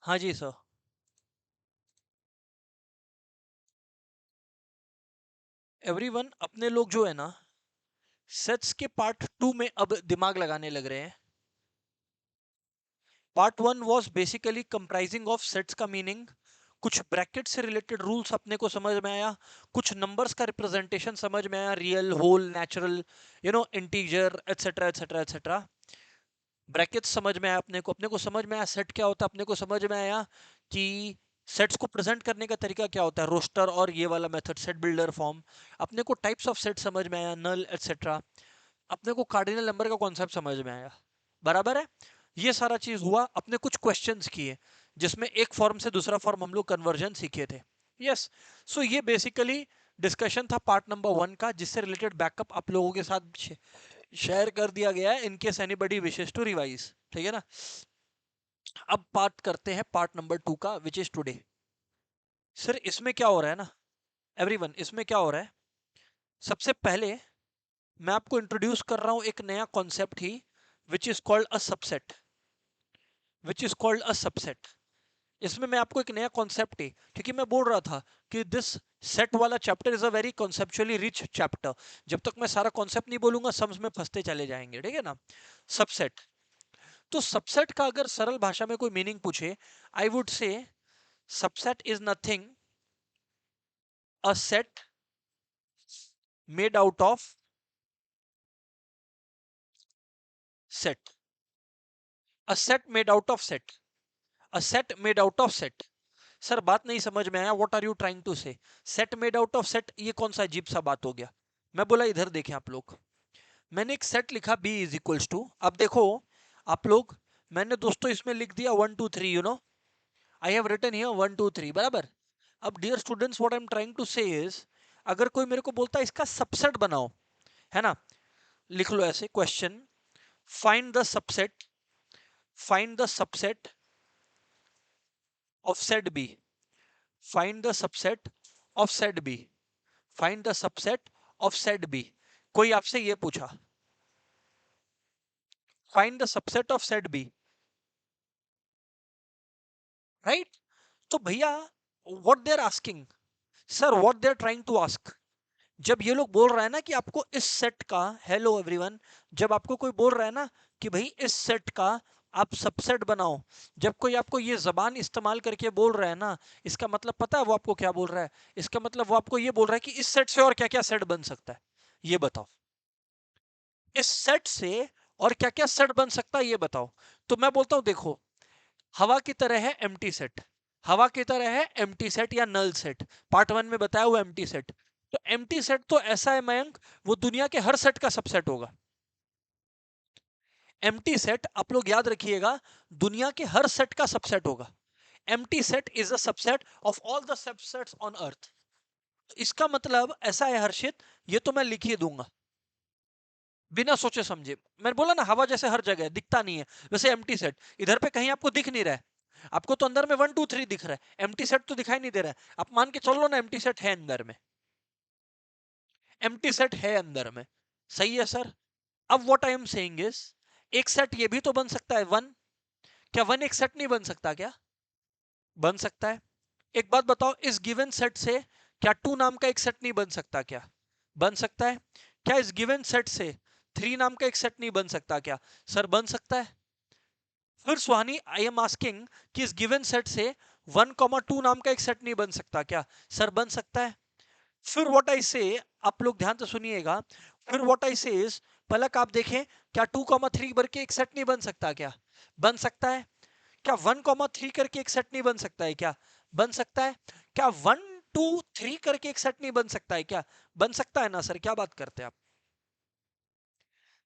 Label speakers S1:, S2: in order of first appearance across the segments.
S1: हाँ जी sir. Everyone, अपने लोग जो है ना, सेट्स के पार्ट 2 में अब दिमाग लगाने लग रहे हैं। Part 1 was basically comprising of sets का मीनिंग, कुछ ब्रैकेट से रिलेटेड रूल्स अपने को समझ में आया, कुछ नंबर्स का रिप्रेजेंटेशन समझ में आया, real, whole, natural, integer, etcetera etcetera etcetera. Brackets समझ में आया अपने को समझ में आया सेट क्या होता है, अपने को समझ में आया कि सेट्स को प्रेजेंट करने का तरीका क्या होता है, रोस्टर और ये वाला मेथड, सेट बिल्डर फॉर्म। अपने को टाइप्स ऑफ सेट समझ में आया, नल एटसेट्रा। अपने को कार्डिनल नंबर का कॉन्सेप्ट समझ में आया। बराबर है। ये सारा चीज हुआ, अपने कुछ क्वेश्चंस किए जिसमें एक फॉर्म से दूसरा फॉर्म हम लोग कन्वर्जन सीखे थे। यस। सो ये बेसिकली डिस्कशन था पार्ट नंबर 1 का, जिससे रिलेटेड बैकअप आप लोगों के साथ शेयर कर दिया गया है, in case anybody wishes to revise. ठीक है ना। अब बात करते हैं पार्ट नंबर 2 का, विच इज टुडे। सर इसमें क्या हो रहा है ना, एवरीवन, इसमें क्या हो रहा है, सबसे पहले मैं आपको इंट्रोड्यूस कर रहा हूं एक नया concept he, which is called a subset. Which is called a subset. इसमें मैं आपको एक नया कॉन्सेप्ट है, क्योंकि मैं बोल रहा था कि दिस सेट वाला chapter is a very conceptually rich chapter. जब तक मैं सारा कॉन्सेप्ट नहीं बोलूंगा, सम्स में फंसते चले जाएंगे। ठीक है ना। सबसेट। तो सबसेट का अगर सरल भाषा में कोई मीनिंग पूछे, I would say subset is nothing a set made out of set. A set made out of set. A set made out of set. Sir बात नहीं समझ में आया, what are you trying to say? Set made out of set, ये कौन सा अजीब सा बात हो गया? मैं बोला इधर देखें आप लोग, मैंने एक सेट लिखा बी इज इक्वल्स टू, अब देखो आप लोग, मैंने दोस्तों इसमें लिख दिया 1 2 3, आई हैव रिटन हियर 1 2 3, बराबर। अब dear students, what I am trying to say is, अगर कोई मेरे को बोलता है इसका सबसेट बनाओ, है ना, लिख लो ऐसे question, find the subset, find the subset of set B, find the subset of set B, find the subset of set B. कोई आपसे ये पूछा, find the subset of set B, right? तो भैया, what they are asking, sir what they are trying to ask, जब ये लोग बोल रहा है ना कि आपको इस सेट का, हेलो एवरीवन, जब आपको कोई बोल रहा है ना कि भाई इस सेट का आप सबसेट बनाओ, जब कोई आपको ये जबान इस्तेमाल करके बोल रहा है ना, इसका मतलब पता है वो आपको क्या बोल रहा है? इसका मतलब वो आपको ये बोल रहा है कि इस सेट से और क्या क्या सेट बन सकता है, ये बताओ। इस सेट से और क्या क्या सेट बन सकता है, ये बताओ। तो मैं बोलता हूं देखो, हवा की तरह है एम्प्टी सेट, हवा की तरह है एम्प्टी सेट या नल सेट, पार्ट 1 में बताया हुआ एम्प्टी सेट। तो एम्प्टी सेट तो ऐसा है मयंक, वो दुनिया के हर सेट का सबसेट होगा। एम्प्टी सेट आप लोग याद रखिएगा, दुनिया के हर सेट का सबसेट होगा। Empty set is a subset of all the subsets on earth. इसका मतलब ऐसा है हर्षित, ये तो मैं लिख ही दूंगा बिना सोचे समझे। मैंने बोला ना, हवा जैसे हर जगह है, दिखता नहीं है, वैसे एम्प्टी सेट इधर पे कहीं आपको दिख नहीं रहा है, आपको तो अंदर में 1 2 3 दिख रहा है, एम्प्टी सेट तो दिखाई नहीं दे रहा है। आप मान के चल लो ना, एम्प्टी सेट है अंदर में, एम्प्टी सेट है अंदर में। सही है सर। अब what I am saying is, एक सेट ये भी तो बन सकता है, वन। क्या वन एक सेट नहीं बन सकता क्या? बन सकता है। एक बात बताओ, इस गिवन सेट से क्या टू नाम का एक सेट नहीं बन सकता क्या? बन सकता है। क्या इस गिवन सेट से थ्री नाम का एक सेट नहीं बन सकता क्या? सर बन सकता है। फिर सुहानी, आई एम आस्किंग कि इस गिवन सेट से 1 2 नाम का एक सेट नहीं बन सकता क्या? सर बन सकता है। फिर व्हाट आई से, आप लोग ध्यान से सुनिएगा, फिर व्हाट आई से इज, पलक आप देखें, क्या 2 3 करके एक सेट नहीं बन सकता क्या? बन सकता है। क्या 1 3 करके एक सेट नहीं बन सकता है क्या? बन सकता है। क्या 1 2 3 करके एक सेट नहीं बन सकता है क्या? बन सकता है ना सर, क्या बात करते हैं आप?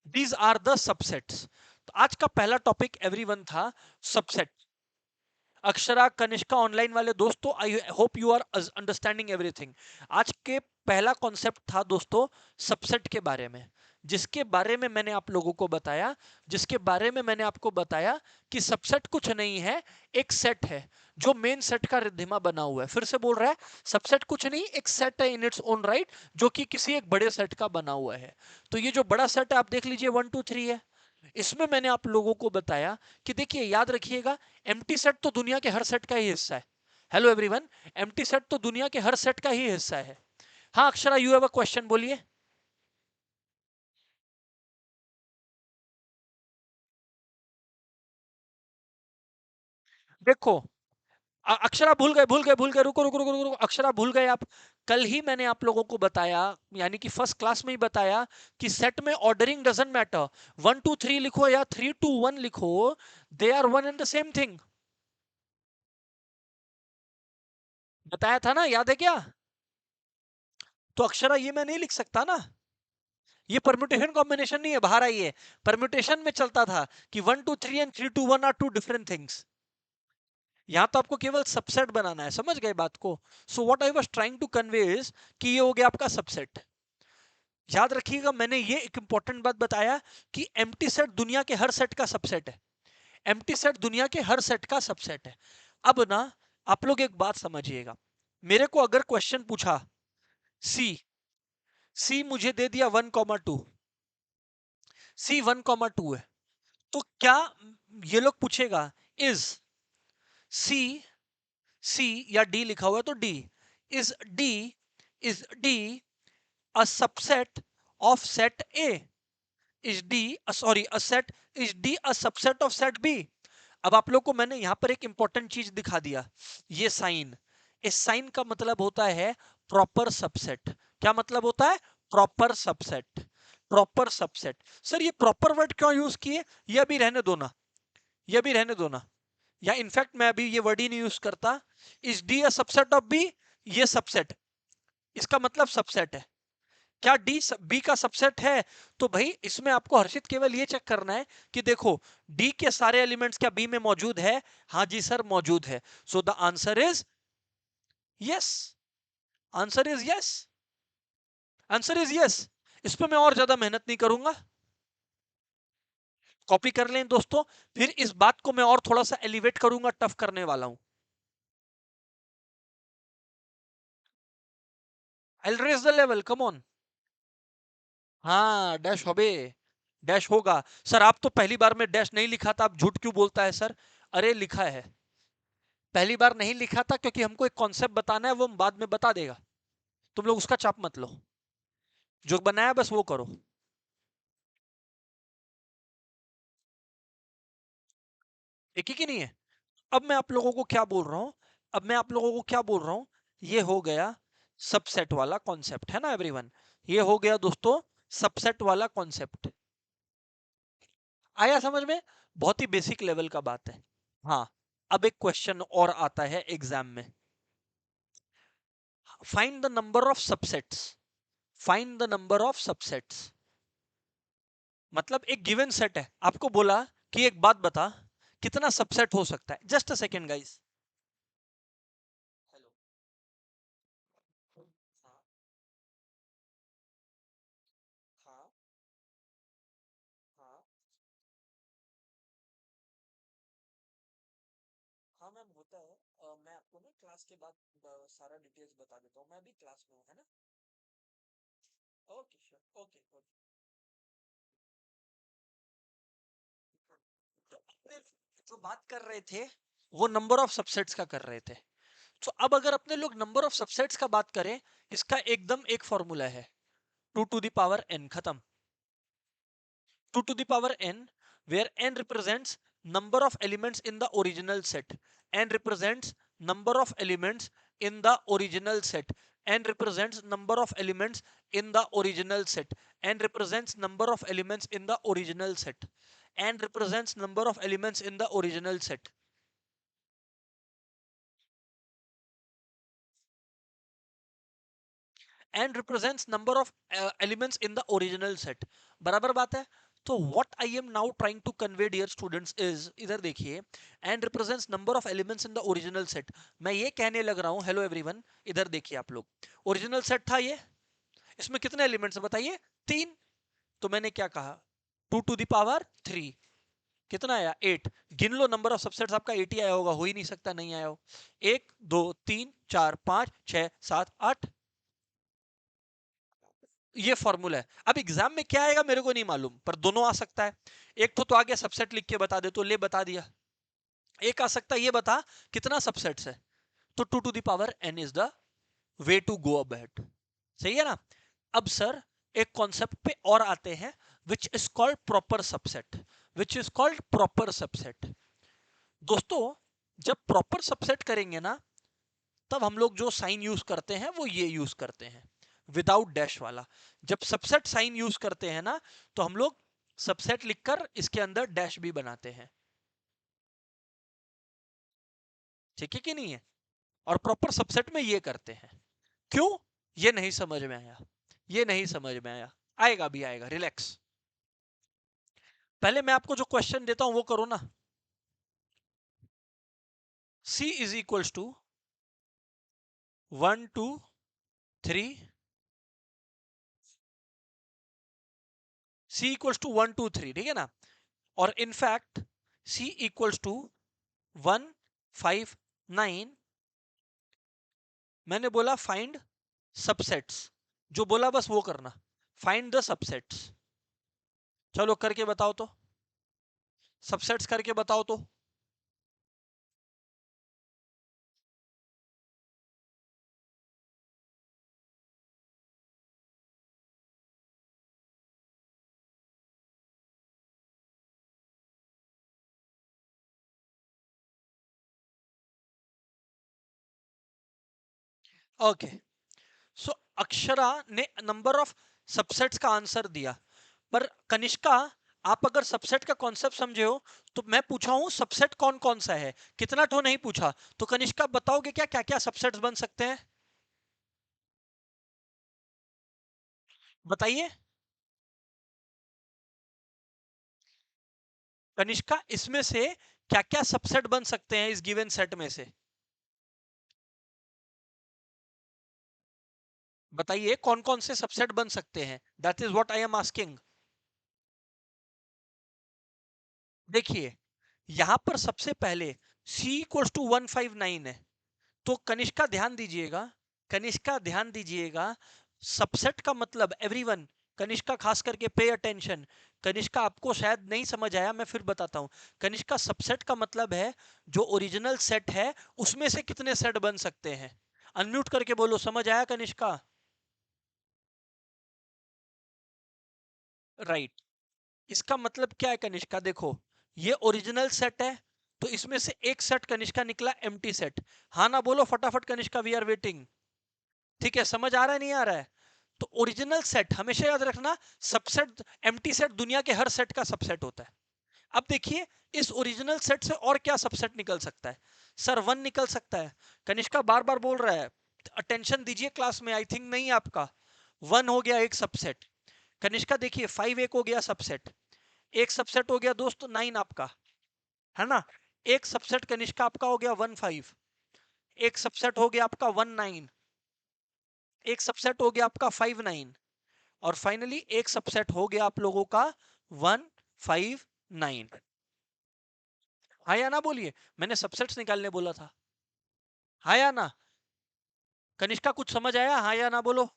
S1: These are the subsets. तो आज का पहला टॉपिक एवरीवन था सबसेट। अक्षरा, कनिष्का, ऑनलाइन वाले दोस्तों, I hope you are understanding everything. आज के पहला कॉन्सेप्ट था दोस्तों सबसेट के बारे में, जिसके बारे में मैंने आप लोगों को बताया, जिसके बारे में मैंने आपको बताया कि सबसेट कुछ नहीं है, एक सेट है जो मेन सेट का रिद्धिमा बना हुआ है। फिर से बोल रहा है, सबसेट कुछ नहीं, एक सेट है इन इट्स ओन राइट, जो कि किसी एक बड़े सेट का बना हुआ है। तो ये जो बड़ा सेट है आप देख लीजिए 1 2 3 है, इसमें मैंने आप लोगों को बताया कि देखिए याद रखिएगा, एम्प्टी सेट तो दुनिया के हर सेट का ही हिस्सा है। हेलो एवरीवन, एम्प्टी सेट तो दुनिया के हर सेट का ही हिस्सा है। हाँ Akshara, you have a question, बोलिए। देखो, अक्षरा भूल गए, रुको रुको रुको रुको रुको, अक्षरा भूल गए आप। कल ही मैंने आप लोगों को बताया, यानी कि फर्स्ट क्लास में ही बताया, कि सेट में ऑर्डरिंग डजंट मैटर। 1 2 3 लिखो या 3 2 1 लिखो, they are one and the same thing. बताया था ना, याद है क्या? तो अक्षरा ये मैं नहीं लिख सकता ना, ये परम्यूटेशन कॉम्बिनेशन नहीं है, बाहर आइए। परम्यूटेशन में चलता था कि 1 2 3 and 3 2 1 are two different things. यहां तो आपको केवल सबसेट बनाना है, समझ गए बात को? So what I was trying to convey is कि ये हो गया आपका सबसेट। याद रखिएगा, मैंने ये एक इंपॉर्टेंट बात बताया कि एम्प्टी सेट दुनिया के हर सेट का सबसेट है। एम्प्टी सेट दुनिया के हर सेट का सबसेट है। अब ना, आप लोग एक बात समझिएगा, मेरे को अगर क्वेश्चन पूछा, सी सी मुझे दे दिया 1 2, सी 1 2 है, तो क्या ये लोग पूछेगा, इज सी सी या डी लिखा हुआ है तो D, is D is D a subset of set A, is D sorry a set, is D a subset of set B. अब आप लोग को मैंने यहां पर एक इंपॉर्टेंट चीज दिखा दिया, ये साइन। इस साइन का मतलब होता है प्रॉपर सबसेट। क्या मतलब होता है? Proper subset. Proper subset. Sir ये प्रॉपर वर्ड क्यों यूज किए? ये अभी रहने दो ना, ये अभी रहने दो ना, या इनफैक्ट मैं अभी ये वर्ड ही नहीं यूज करता। Is D a subset of B, ये सबसेट, इसका मतलब सबसेट है। क्या डी बी का सबसेट है? तो भाई इसमें आपको हर्षित केवल ये चेक करना है कि देखो, डी के सारे एलिमेंट्स क्या बी में मौजूद है? हाँ जी सर, मौजूद है। So the answer is yes. Answer is yes. Answer is yes. इस पर मैं और ज्यादा मेहनत नहीं करूंगा। कॉपी कर लें दोस्तों, फिर इस बात को मैं और थोड़ा सा एलिवेट करूंगा, टफ करने वाला हूं। I raise the level, come on. हाँ डैश होबे, डैश होगा। सर आप तो पहली बार में डैश नहीं लिखा था, आप झूठ क्यों बोलता है सर? अरे लिखा है, पहली बार नहीं लिखा था क्योंकि हमको एक कॉन्सेप्ट बताना है, वो हम बाद में बता देगा। तुम लोग उसका चाप मत लो, जो बनाया बस वो करो। एक ही की नहीं है। अब मैं आप लोगों को क्या बोल रहा हूं, अब मैं आप लोगों को क्या बोल रहा हूं, ये हो गया सबसेट वाला कॉन्सेप्ट, है ना एवरीवन? ये हो गया दोस्तों सबसेट वाला कॉन्सेप्ट। आया समझ में? बहुत ही बेसिक लेवल का बात है। हाँ, अब एक क्वेश्चन और आता है एग्जाम में, find the number of subsets. Find the number of subsets, मतलब एक गिवन सेट है, आपको बोला कि एक बात बता, कितना सबसेट हो सकता है? Just a second guys. Hello. हाँ हाँ हाँ। हाँ मैम होता है। मैं आपको ना क्लास के बाद सारा डिटेल्स बता देता हूँ, मैं अभी क्लास में हूँ, है ना? Okay sure, okay okay. तो अपने जो बात कर रहे थे, वो नंबर ऑफ सबसेट्स का कर रहे थे। तो अब अगर अपने लोग नंबर ऑफ सबसेट्स का बात करें, इसका एकदम एक फॉर्मूला है, 2 to the power n, खत्म। 2 to the power n, where n represents number of elements in the original set. N represents number of elements in the original set. N represents number of elements in the original set. N represents number of elements in the original set. N represents number of elements in the original set. N represents number of elements in the original set. बराबर बात है? तो what I am now trying to convey dear students is, इधर देखिए, n represents number of elements in the original set। मैं ये कहने लग रहा हूँ, हेलो एवरीवन, इधर देखिए आप लोग, ओरिजिनल सेट था ये, इसमें कितने एलिमेंट्स बताइए? 3। तो मैंने क्या कहा, 2 to the power 3, कितना आया? 8। गिन लो नंबर ऑफ सबसेट्स, आपका 8 ही आया होगा, हो ही नहीं सकता नहीं आया हो। 1 2 3 4 5 6 7 8। ये फॉर्मूला है। अब एग्जाम में क्या आएगा मेरे को नहीं मालूम, पर दोनों आ सकता है। एक तो आ गया सबसेट लिख के बता दे, तो ले बता दिया। एक आ सकता है ये बता कितना सबसेट्स है, तो 2 two the power n is the way to go ahead. सही है ना। अब सर एक कॉन्सेप्ट पे और आते हैं, which is called proper subset. Which is called proper subset. दोस्तों जब प्रॉपर सबसेट करेंगे ना, तब हम लोग जो साइन यूज करते हैं वो ये यूज करते हैं, विदाउट डैश वाला। जब सबसेट साइन यूज करते हैं ना, तो हम लोग सबसेट लिखकर इसके अंदर डैश भी बनाते हैं। ठीक है कि नहीं है। और प्रॉपर सबसेट में ये करते हैं। क्यों, ये नहीं समझ में आया, ये नहीं समझ में आया, आएगा भी आएगा, रिलैक्स। पहले मैं आपको जो क्वेश्चन देता हूं वो करो ना। C is equals to 1 2 3, C equals to 1 2 3, ठीक है ना। और इनफैक्ट C इक्वल्स टू 1 5 9। मैंने बोला फाइंड सबसेट्स, जो बोला बस वो करना, फाइंड द सबसेट्स। चलो करके बताओ तो, सबसेट्स करके बताओ तो। ओके, सो अक्षरा ने नंबर ऑफ सबसेट्स का आंसर दिया, पर कनिष्का आप अगर सबसेट का कॉन्सेप्ट समझे हो, तो मैं पूछा हूं सबसेट कौन कौन सा है, कितना तो नहीं पूछा। तो कनिष्का बताओगे क्या क्या क्या सबसेट्स बन सकते हैं, बताइए कनिष्का, इसमें से क्या क्या सबसेट बन सकते हैं इस गिवन सेट में से, बताइए कौन कौन से सबसेट बन सकते हैं, that is what I am asking. देखिए यहां पर सबसे पहले c इक्वल्स टू 159 है, तो कनिष्का ध्यान दीजिएगा, कनिष्का ध्यान दीजिएगा, सबसेट का मतलब एवरीवन। कनिष्का खास करके पे अटेंशन। कनिष्का आपको शायद नहीं समझ आया, मैं फिर बताता हूं। कनिष्का सबसेट का मतलब है जो ओरिजिनल सेट है उसमें से कितने सेट बन सकते हैं। अनम्यूट करके बोलो, समझ आया कनिष्का। राइट, इसका मतलब क्या है कनिष्का, देखो ये ओरिजिनल सेट है, तो इसमें से एक सेट कनिष्का निकला एम्प्टी सेट। हाँ ना बोलो फटाफट कनिष्का, वी आर वेटिंग। ठीक है, समझ आ रहा है नहीं आ रहा है। तो ओरिजिनल सेट हमेशा याद रखना, सबसेट एम्प्टी सेट दुनिया के हर सेट का सबसेट होता है। अब देखिए इस ओरिजिनल सेट से और क्या सबसेट निकल सकता है। सर वन निकल सकता है। कनिष्का बार बार बोल रहा है, अटेंशन दीजिए क्लास में, आई थिंक नहीं आपका। वन हो गया एक सबसेट। कनिष्का देखिए 5 एक हो गया सबसेट, एक सबसेट हो गया दोस्त 9 आपका, है ना। एक सबसेट कनिष्का आपका हो गया 1 5, एक सबसेट हो गया आपका 1 9, एक सबसेट हो गया आपका 5 9, और फाइनली एक सबसेट हो गया आप लोगों का 1 5 9। हाँ या ना बोलिए, मैंने सबसेट्स निकालने बोला था। हाँ या ना, कनिष्का कुछ समझ आया, हाँ या ना बोलो।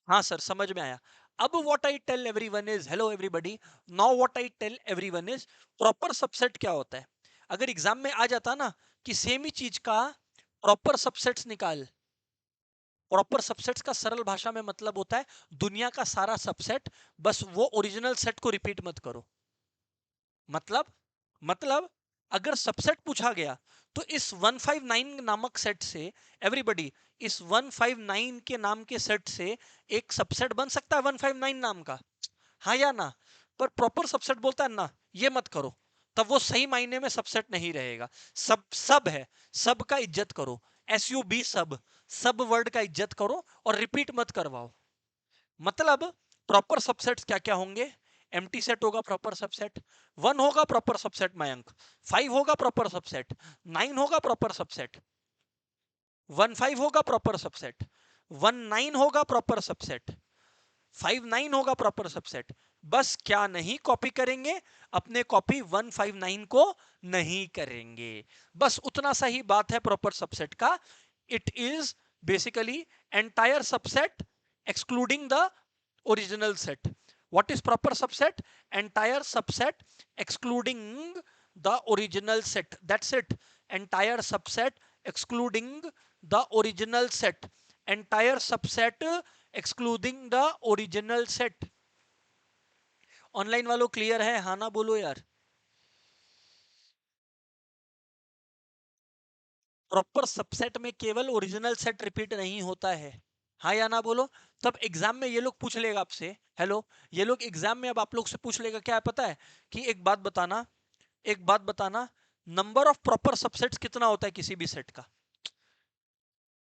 S1: हाँ सर समझ में आया। अब what I tell everyone is, hello everybody, now what I tell everyone is, proper subset क्या होता है। अगर एग्जाम में आ जाता ना कि सेम ही चीज का प्रॉपर सबसेट्स निकाल। प्रॉपर सबसेट्स का सरल भाषा में मतलब होता है दुनिया का सारा सबसेट, बस वो ओरिजिनल सेट को रिपीट मत करो। मतलब अगर सबसेट पूछा गया, तो इस 159 नामक सेट से, एवरीबॉडी, इस 159 के नाम के सेट से एक सबसेट बन सकता है 159 नाम का, हाँ या ना। पर प्रॉपर सबसेट बोलता है ना, ये मत करो, तब वो सही मायने में सबसेट नहीं रहेगा। सब सब है, सब का इज्जत करो, SUB सब, सब वर्ड का इज्जत करो और रिपीट मत करवाओ। मतलब प्रॉपर सबसेट्स क्या क्या होंगे, एम्प्टी सेट होगा प्रॉपर सबसेट, 1 होगा प्रॉपर सबसेट मयंक, 5 होगा प्रॉपर सबसेट, 9 होगा प्रॉपर सबसेट, 1 5 होगा प्रॉपर सबसेट, 1 9 होगा प्रॉपर सबसेट, 5 9 होगा प्रॉपर सबसेट। बस क्या नहीं कॉपी करेंगे, अपने कॉपी 159 को नहीं करेंगे, बस उतना सा ही बात है प्रॉपर सबसेट का। It is basically entire subset excluding the original set. What is proper subset? Entire subset excluding the original set. That's it. Entire subset excluding the original set. Entire subset excluding the original set. Online वालों clear है? हाँ ना बोलो यार. Proper subset में केवल original set repeat नहीं होता है. हाँ या ना बोलो. तब एग्जाम में ये लोग पूछ लेगा आपसे. हेलो. ये लोग एग्जाम में अब आप लोग से पूछ लेगा क्या है पता है कि एक बात बताना. एक बात बताना. नंबर ऑफ प्रॉपर सबसेट्स कितना होता है किसी भी सेट का.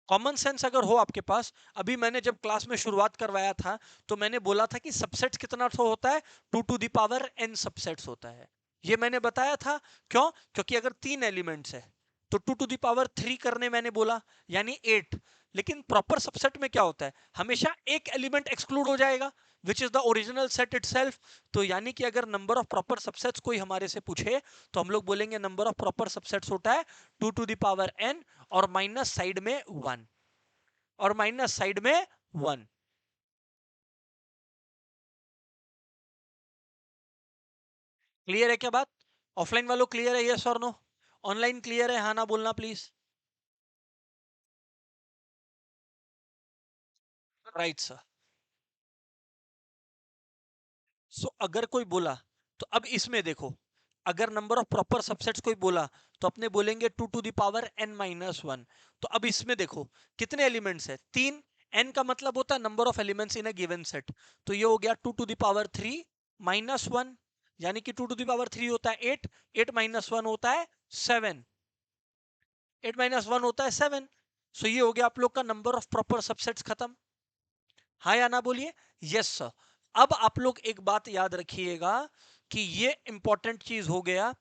S1: कॉमन सेंस अगर हो आपके पास. अभी मैंने जब क्लास में शुरुआत करवाया था तो मैंने बोला था कि सबसेट्स कितना होता है. 2 to the power n subsets होता है. ये मैंने बताया था. क्यों? क्योंकि अगर 3 एलिमेंट्स है तो 2 to the power 3 करने मैंने बोला यानी 8. लेकिन प्रॉपर सबसेट में क्या होता है हमेशा एक एलिमेंट एक्सक्लूड हो जाएगा which is the original set itself. तो यानी कि अगर नंबर ऑफ प्रॉपर सबसेट्स कोई हमारे से पूछे तो हम लोग बोलेंगे नंबर ऑफ प्रॉपर सबसेट्स होता है 2 to the power n और माइनस साइड में 1. और माइनस साइड में 1. क्लियर है क्या बात? ऑफलाइन वालों क्लियर है? यस और नो. ऑनलाइन क्लियर है? हाँ ना बोलना प्लीज. Right sir. सो अगर कोई बोला तो अब इसमें देखो. अगर नंबर ऑफ प्रॉपर सबसेट्स कोई बोला तो अपने बोलेंगे 2 to the power n-1. तो अब इसमें देखो कितने एलिमेंट्स है 3. n का मतलब होता है number of elements in a given set. तो ये हो गया 2 to the power 3 - 1 यानी कि 2 to the power 3 होता है 8. 8 - 1 होता है 7. 8 - 1 होता है 7. सो ये हो गया आप लोग का नंबर ऑफ प्रॉपर सबसेट्स खत्म. हाँ या ना बोलिए. Yes sir. अब आप लोग एक बात याद रखिएगा कि ये इंपॉर्टेंट चीज हो गया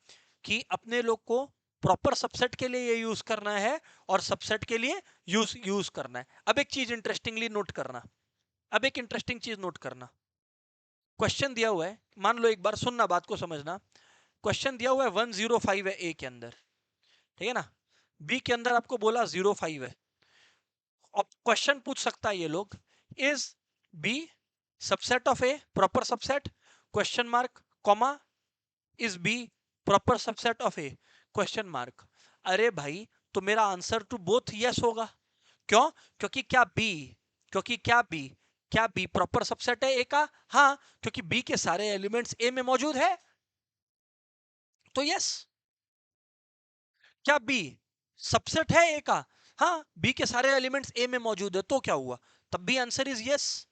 S1: कि अपने लोग को प्रॉपर सबसेट के लिए ये यूज करना है और सबसेट के लिए यूज यूज करना है. अब एक चीज इंटरेस्टिंगली नोट करना. अब एक इंटरेस्टिंग चीज नोट करना. क्वेश्चन दिया हुआ है. मान लो एक बार सुनना बात को समझना. क्वेश्चन दिया हुआ है 105 है ए के अंदर. ठीक है ना. बी के अंदर आपको बोला 05 है. अब क्वेश्चन पूछ सकता है ये लोग is B subset of A proper subset question mark comma is B proper subset of A question mark. अरे भाई तो मेरा आंसर टू बोथ यस होगा. क्यों? क्योंकि क्या बी क्योंकि क्या बी प्रॉपर सबसेट है ए का. हाँ. क्योंकि बी के सारे एलिमेंट्स ए में मौजूद है तो यस. क्या बी सबसेट है ए का. हाँ. बी के सारे एलिमेंट्स ए में मौजूद है तो क्या हुआ. तब भी आंसर इज यस.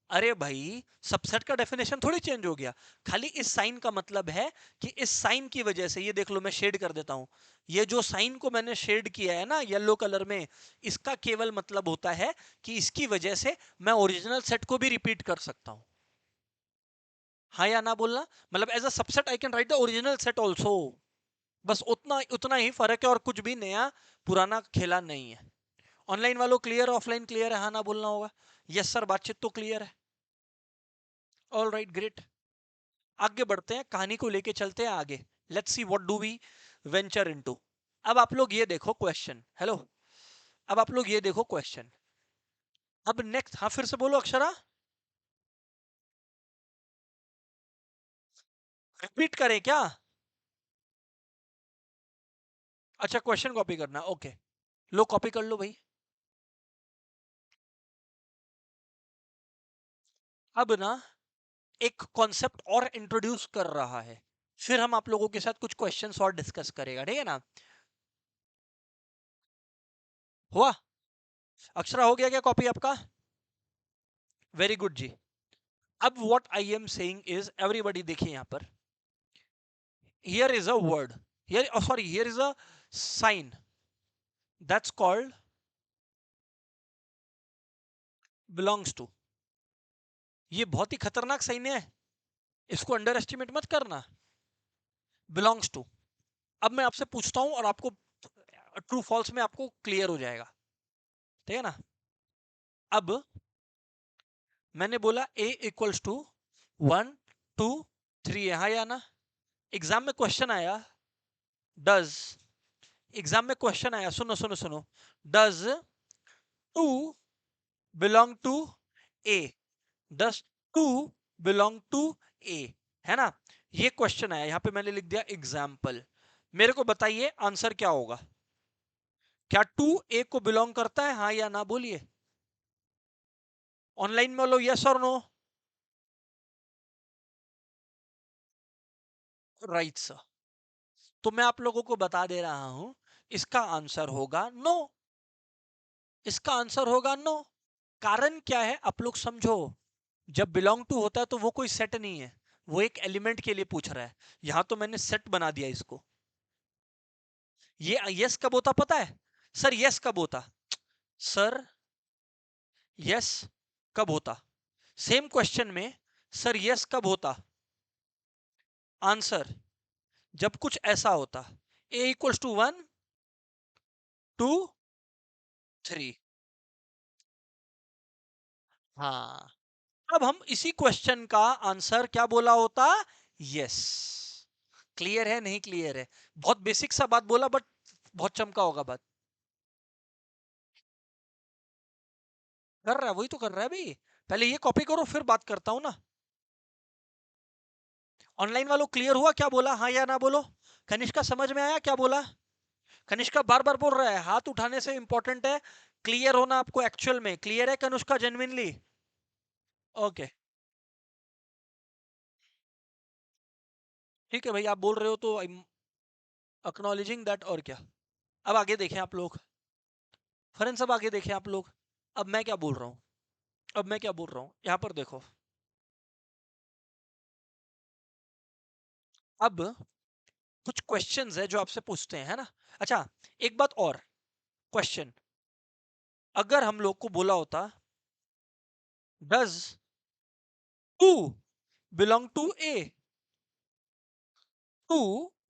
S1: अरे भाई सबसेट का डेफिनेशन थोड़ी चेंज हो गया. खाली इस साइन का मतलब है कि इस साइन की वजह से ये देख लो मैं शेड कर देता हूं. ये जो साइन को मैंने शेड किया है ना येलो कलर में इसका केवल मतलब होता है कि इसकी वजह से मैं ओरिजिनल सेट को भी रिपीट कर सकता हूं. हाँ या ना बोलना. मतलब as a subset I can write the original set also. बस उतना उतना ही फर्क है और कुछ भी नया पुराना खेला नहीं है. ऑनलाइन वालों क्लियर ऑफलाइन क्लियर है? हाँ ना बोलना होगा. यस सर बातचीत तो क्लियर है. All right great. आगे बढ़ते हैं कहानी को लेके चलते हैं आगे. Let's see what do we venture into. अब आप लोग ये देखो क्वेश्चन. हेलो. अब आप लोग ये देखो क्वेश्चन. अब नेक्स्ट. हाँ फिर से बोलो अक्षरा. रिपीट करें क्या? अच्छा क्वेश्चन कॉपी करना. ओके. लो कॉपी कर लो भाई. अब ना एक कॉन्सेप्ट और इंट्रोड्यूस कर रहा है. फिर हम आप लोगों के साथ कुछ क्वेश्चंस और डिस्कस करेगा. ठीक है ना. हुआ. अक्षरा हो गया क्या कॉपी आपका? वेरी गुड जी. अब what I am saying is everybody देखिए यहां पर. Here is a word. Here, oh sorry, here is a sign that's called belongs to. ये बहुत ही खतरनाक साइन है. इसको अंडर एस्टिमेट मत करना. belongs to. अब मैं आपसे पूछता हूं और आपको ट्रू फॉल्स में आपको क्लियर हो जाएगा. ठीक है ना. अब मैंने बोला a इक्वल्स टू 1 2 3 है. हाँ या ना. एग्जाम में क्वेश्चन आया डज. एग्जाम में क्वेश्चन आया. सुनो सुनो सुनो. Does two belong to A, does two belong to A, है ना? ये क्वेश्चन है, यहां पे मैंने लिख दिया एग्जाम्पल। मेरे को बताइए आंसर क्या होगा? क्या टू ए को बिलोंग करता है, हाँ या ना? बोलिए ऑनलाइन में, बोलो यस और नो। Right sir. तो मैं आप लोगों को बता दे रहा हूं, इसका आंसर होगा नो। इसका आंसर होगा नो। कारण क्या है आप लोग समझो। जब बिलोंग टू होता है तो वो कोई सेट नहीं है, वो एक एलिमेंट के लिए पूछ रहा है। यहां तो मैंने सेट बना दिया इसको। ये यस कब होता पता है? सर यस कब होता? सर यस कब होता? सेम क्वेश्चन में सर यस कब होता? आंसर जब कुछ ऐसा होता, ए इक्वल्स टू 1 2 3। हाँ, अब हम इसी क्वेश्चन का आंसर क्या बोला होता? यस। क्लियर है नहीं क्लियर है? बहुत बेसिक सा बात बोला, बट बहुत चमका होगा बात। कर रहा है, वही तो कर रहा है भाई। पहले ये कॉपी करो फिर बात करता हूं ना। ऑनलाइन वालों क्लियर हुआ क्या बोला, हाँ या ना बोलो। कनिष्का समझ में आया क्या बोला? कनिष्का बार बार बोल रहा है, हाथ उठाने से इंपॉर्टेंट है क्लियर होना आपको। एक्चुअल में क्लियर है कनिष्का जेन्युइनली? ओके, ठीक है भाई, आप बोल रहे हो तो आई एम एक्नॉलेजिंग दैट। और क्या? अब आगे देखें आप लोग, फरन सब आगे देखें आप लोग। अब मैं क्या बोल रहा हूं, अब मैं क्या बोल रहा हूं, यहां पर देखो। अब कुछ क्वेश्चंस है जो आपसे पूछते हैं, है ना? अच्छा, एक बात और। क्वेश्चन, अगर हम लोग को बोला होता does two belong to A, two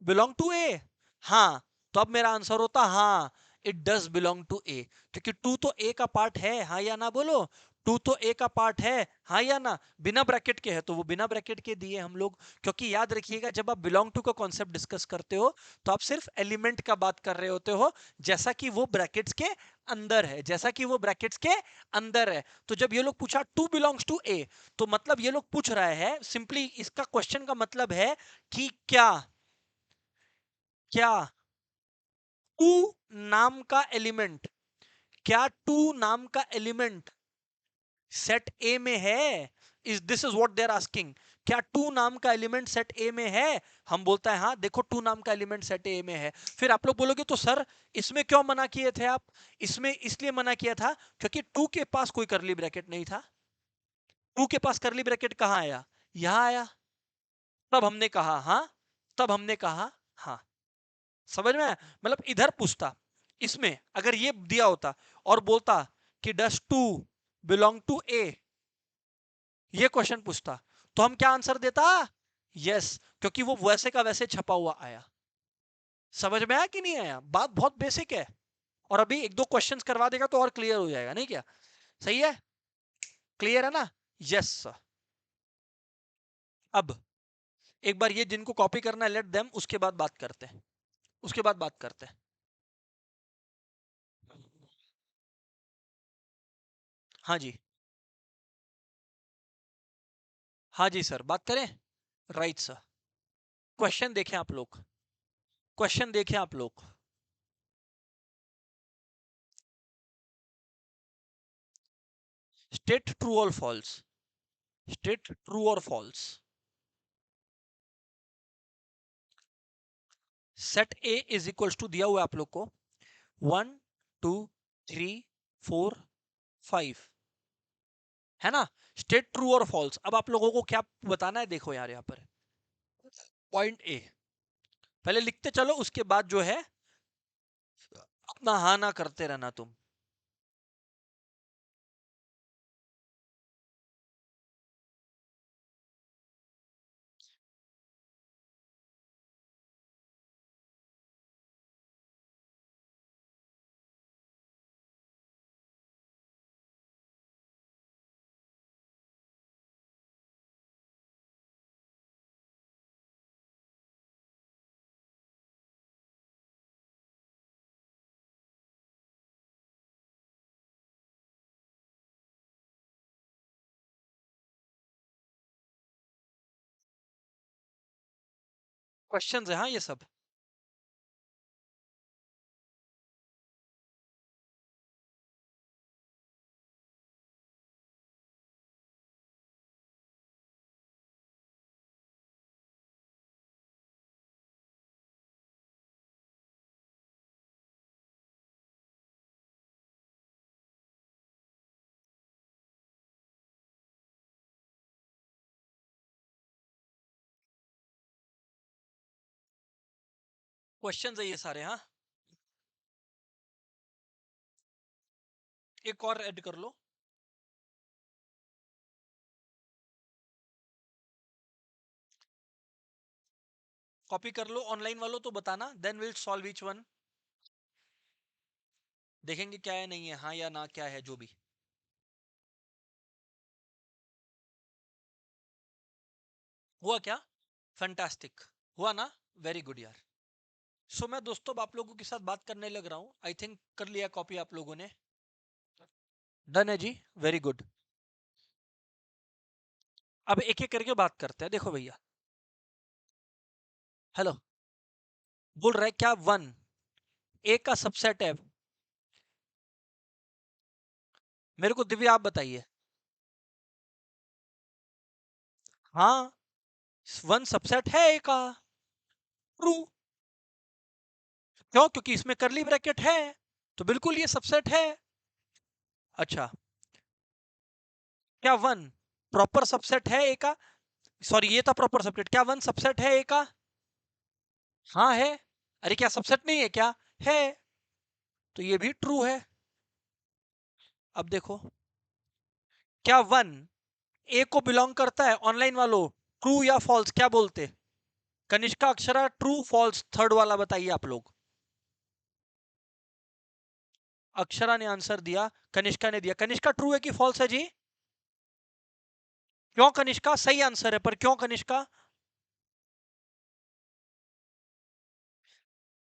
S1: belong to A, हाँ, तो अब मेरा आंसर होता हाँ, it does belong to A. क्योंकि टू तो ए का पार्ट है, हाँ या ना बोलो। टू तो ए का पार्ट है, हाँ या ना? बिना ब्रैकेट के है तो वो बिना ब्रैकेट के दिए हम लोग। क्योंकि याद रखिएगा, जब आप बिलोंग टू का कॉन्सेप्ट डिस्कस करते हो तो आप सिर्फ एलिमेंट का बात कर रहे होते हो, जैसा कि वो ब्रैकेट्स के अंदर है, जैसा कि वो ब्रैकेट्स के अंदर है। तो जब ये लोग पूछा टू बिलोंग्स टू ए, तो मतलब ये लोग पूछ रहे हैं सिंपली, इसका क्वेश्चन का मतलब है कि क्या, क्या टू नाम का एलिमेंट, क्या टू नाम का एलिमेंट सेट ए में है? Is this is what they are asking. क्या टू नाम का एलिमेंट सेट ए में है? हम बोलता है हाँ, देखो टू नाम का एलिमेंट सेट ए में है। फिर आप लोग बोलोगे तो सर इसमें क्यों मना किए थे आप? इसमें इसलिए मना किया था क्योंकि टू के पास कोई करली ब्रैकेट नहीं था। टू के पास करली ब्रैकेट कहां आया? यहां आया। तब हमने कहा हाँ, तब हमने कहा हाँ। समझ में आया? मतलब इधर पूछता, इसमें अगर ये दिया होता और बोलता कि डस टू बिलोंग टू ए, ये क्वेश्चन पूछता, तो हम क्या आंसर देता? यस, क्योंकि वो वैसे का वैसे छपा हुआ आया। समझ में आया कि नहीं आया? बात बहुत बेसिक है। और अभी एक दो क्वेश्चंस करवा देगा तो और क्लियर हो जाएगा, नहीं क्या? सही है? क्लियर है ना? Yes sir. अब एक बार ये जिनको कॉपी करना है लेट देम, उसके बाद बात करते हैं, उसके बाद बात करते हैं। हाँ जी, हाँ जी सर, बात करें। Right sir. क्वेश्चन देखें आप लोग, क्वेश्चन देखें आप लोग। स्टेट ट्रू और फॉल्स, स्टेट ट्रू और false. Set A is equals to दिया हुआ है आप लोग को 1 2 3 4 5, है ना? स्टेट ट्रू और फॉल्स। अब आप लोगों को क्या बताना है, देखो यार, यहाँ पर पॉइंट ए पहले लिखते चलो, उसके बाद जो है अपना हाँ ना करते रहना तुम। क्वेश्चंस है हाँ ये सब। क्वेश्चंस है ये सारे हाँ। एक और ऐड कर लो। कॉपी कर लो ऑनलाइन वालों तो बताना, then will solve each one. देखेंगे क्या है नहीं है, हाँ या ना क्या है जो भी। हुआ क्या? फैंटास्टिक। हुआ ना? वेरी गुड यार। सो मैं दोस्तों अब आप लोगों के साथ बात करने लग रहा हूँ, आई थिंक कर लिया कॉपी आप लोगों ने। डन है जी। Very good. अब एक एक करके बात करते हैं। देखो भैया, हेलो, बोल रहा है क्या वन ए का सबसेट है? मेरे को दिव्या आप बताइए। हाँ, वन सबसेट है ए का। ट्रू। क्यों? क्योंकि इसमें करली ब्रैकेट है, तो बिल्कुल ये सबसेट है। अच्छा, क्या वन प्रॉपर सबसेट है ए का? सॉरी, ये था प्रॉपर सबसेट। क्या वन सबसेट है ए का? हाँ है। अरे क्या सबसेट नहीं है क्या? है। तो ये भी ट्रू है। अब देखो, क्या वन ए को बिलोंग करता है? ऑनलाइन वालों, ट्रू या फॉल्स क्या बोलते? Kanishka, Akshara, true false third वाला बताइए आप लोग। अक्षरा ने आंसर दिया, कनिष्का ने दिया। कनिष्का ट्रू है कि फॉल्स है जी? क्यों कनिष्का? सही आंसर है, पर क्यों कनिष्का?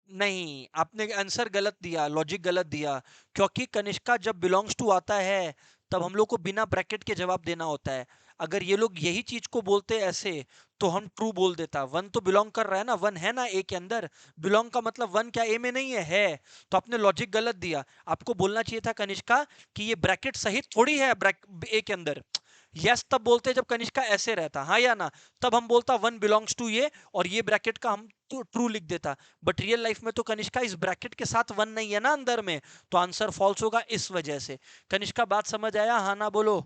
S1: नहीं, आपने आंसर गलत दिया, लॉजिक गलत दिया। क्योंकि कनिष्का जब बिलोंग्स टू आता है, तब हम लोग को बिना ब्रैकेट के जवाब देना होता है। अगर ये लोग यही चीज को बोलते ऐसे, तो हम ट्रू बोल देता। वन तो बिलोंग कर रहा है ना, वन है ना ए के अंदर। बिलोंग का मतलब वन क्या ए में नहीं है। तो आपने लॉजिक गलत दिया। आपको बोलना चाहिए था कनिष्का कि ये ब्रैकेट सहित थोड़ी है ए के अंदर। यस तब बोलते जब कनिष्का ऐसे रहता, हाँ या ना? तब हम बोलता वन बिलोंग्स टू ये, और ये ब्रैकेट का हम तो ट्रू लिख देता। बट रियल लाइफ में तो कनिष्का इस ब्रैकेट के साथ वन नहीं है ना अंदर में, तो आंसर फॉल्स होगा इस वजह से। कनिष्का बात समझ आया, हाँ ना बोलो।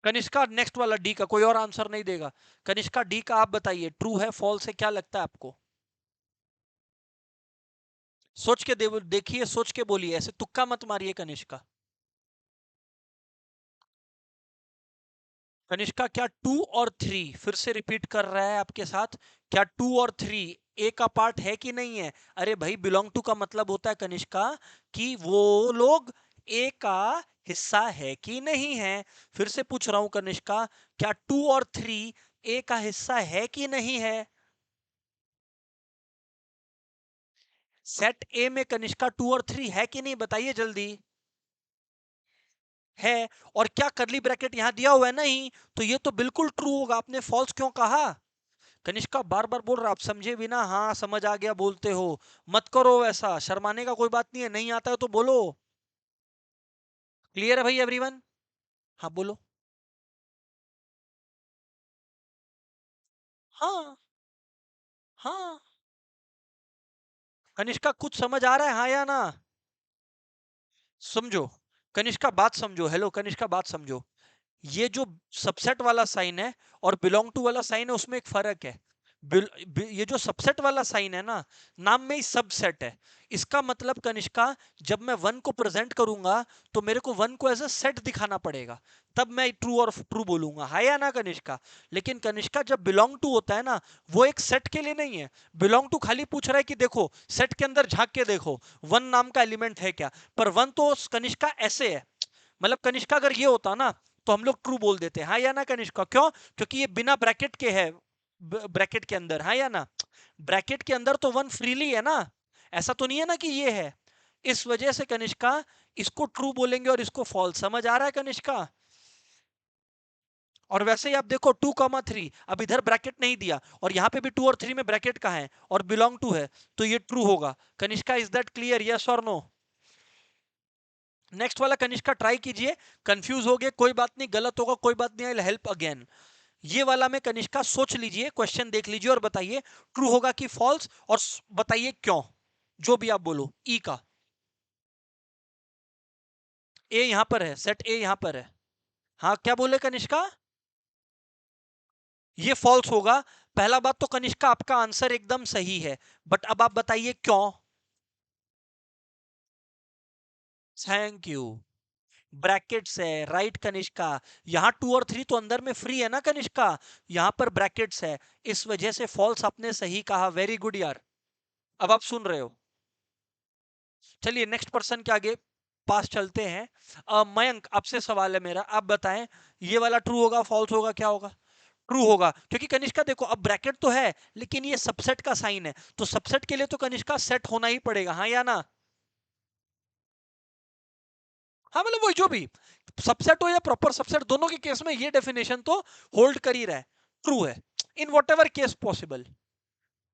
S1: कनिष्का नेक्स्ट वाला डी का कोई और आंसर नहीं देगा। कनिष्का डी का आप बताइए, ट्रू है फॉल्स है, क्या लगता है आपको? सोच के देखिए, सोच के बोलिए, ऐसे तुक्का मत मारिए कनिष्का। कनिष्का, क्या टू और थ्री, फिर से रिपीट कर रहा है आपके साथ, क्या टू और थ्री ए का पार्ट है कि नहीं है? अरे भाई, बिलोंग टू का मतलब होता है कनिष्का कि वो लोग ए का हिस्सा है कि नहीं है। फिर से पूछ रहा हूं कनिष्का, क्या टू और थ्री ए का हिस्सा है कि नहीं है? सेट ए में कनिष्का टू और थ्री है कि नहीं, बताइए जल्दी। है। और क्या करली ब्रैकेट यहां दिया हुआ है? नहीं। तो ये तो बिल्कुल ट्रू होगा, आपने फॉल्स क्यों कहा? कनिष्का बार बार बोल रहा, आप समझे बिना हाँ समझ आ गया बोलते हो। मत करो ऐसा, शर्माने का कोई बात नहीं है, नहीं आता है तो बोलो। क्लियर है भाई एवरीवन? हाँ बोलो। हाँ। हाँ। कनिष्का कुछ समझ आ रहा है हाँ या ना? समझो, कनिष्का बात समझो। हेलो कनिष्का बात समझो। ये जो सबसेट वाला साइन है और बिलोंग टू वाला साइन है, उसमें एक फर्क है। ये जो सबसेट वाला साइन है ना, नाम में ही सबसेट है। इसका मतलब कनिष्का, जब मैं वन को प्रेजेंट करूंगा, तो मेरे को वन को एज अ सेट दिखाना पड़ेगा, तब मैं ट्रू और ट्रू बोलूंगा, है या ना कनिष्का? लेकिन कनिष्का, जब बिलोंग टू होता है ना, वो एक सेट के लिए नहीं है। बिलोंग टू खाली पूछ रहा है कि देखो सेट के अंदर झांक के देखो, वन नाम का एलिमेंट है क्या। पर वन तो कनिष्का ऐसे है। मतलब कनिष्का अगर ये होता ना, तो हम लोग ट्रू बोल देते हैं, हाँ या ना कनिष्का? क्यों? क्योंकि ये बिना ब्रैकेट के है। ब्रैकेट के अंदर, हाँ या ना? ब्रैकेट के अंदर तो वन फ्रीली है ना, ऐसा तो नहीं है ना कि ये है। इस वजह से कनिष्का, इसको ट्रू बोलेंगे और इसको फॉल्स। समझ आ रहा है कनिष्का? और वैसे ही आप देखो 2,3, अब इधर ब्रैकेट नहीं दिया और यहाँ पे भी 2 और 3 में ब्रैकेट कहाँ है और बिलोंग टू है, तो ये ट्रू होगा। Kanishka, is that clear, yes और नो? नेक्स्ट वाला कनिष्का ट्राई कीजिए। कंफ्यूज हो गए कोई बात नहीं, गलत होगा कोई बात नहीं, आई हेल्प अगेन। ये वाला में कनिष्का सोच लीजिए, क्वेश्चन देख लीजिए और बताइए ट्रू होगा कि फॉल्स, और बताइए क्यों। जो भी आप बोलो। ई का ए यहां पर है, सेट ए यहां पर है। हाँ क्या बोले कनिष्का? ये फॉल्स होगा। पहला बात तो कनिष्का आपका आंसर एकदम सही है, बट अब आप बताइए क्यों। Thank you. ब्रैकेट्स है, राइट कनिष्का। यहां 2 और 3 तो अंदर में फ्री है ना कनिष्का, यहां पर ब्रैकेट्स है, इस वजह से फॉल्स आपने सही कहा। वेरी गुड यार। अब आप सुन रहे हो। चलिए नेक्स्ट पर्सन के आगे पास चलते हैं। मयंक, आपसे सवाल है मेरा, आप बताएं ये वाला ट्रू होगा फॉल्स होगा क्या होगा? ट्रू होगा, क्योंकि कनिष्का देखो अब ब्रैकेट तो है लेकिन ये सबसेट का साइन है, तो सबसेट के लिए तो कनिष्का सेट होना ही पड़ेगा, हाँ या ना? हाँ मतलब वही जो भी सबसेट हो या प्रॉपर सबसेट, दोनों के केस में ये डेफिनेशन तो होल्ड कर ही रहा है, ट्रू है in what ever case possible.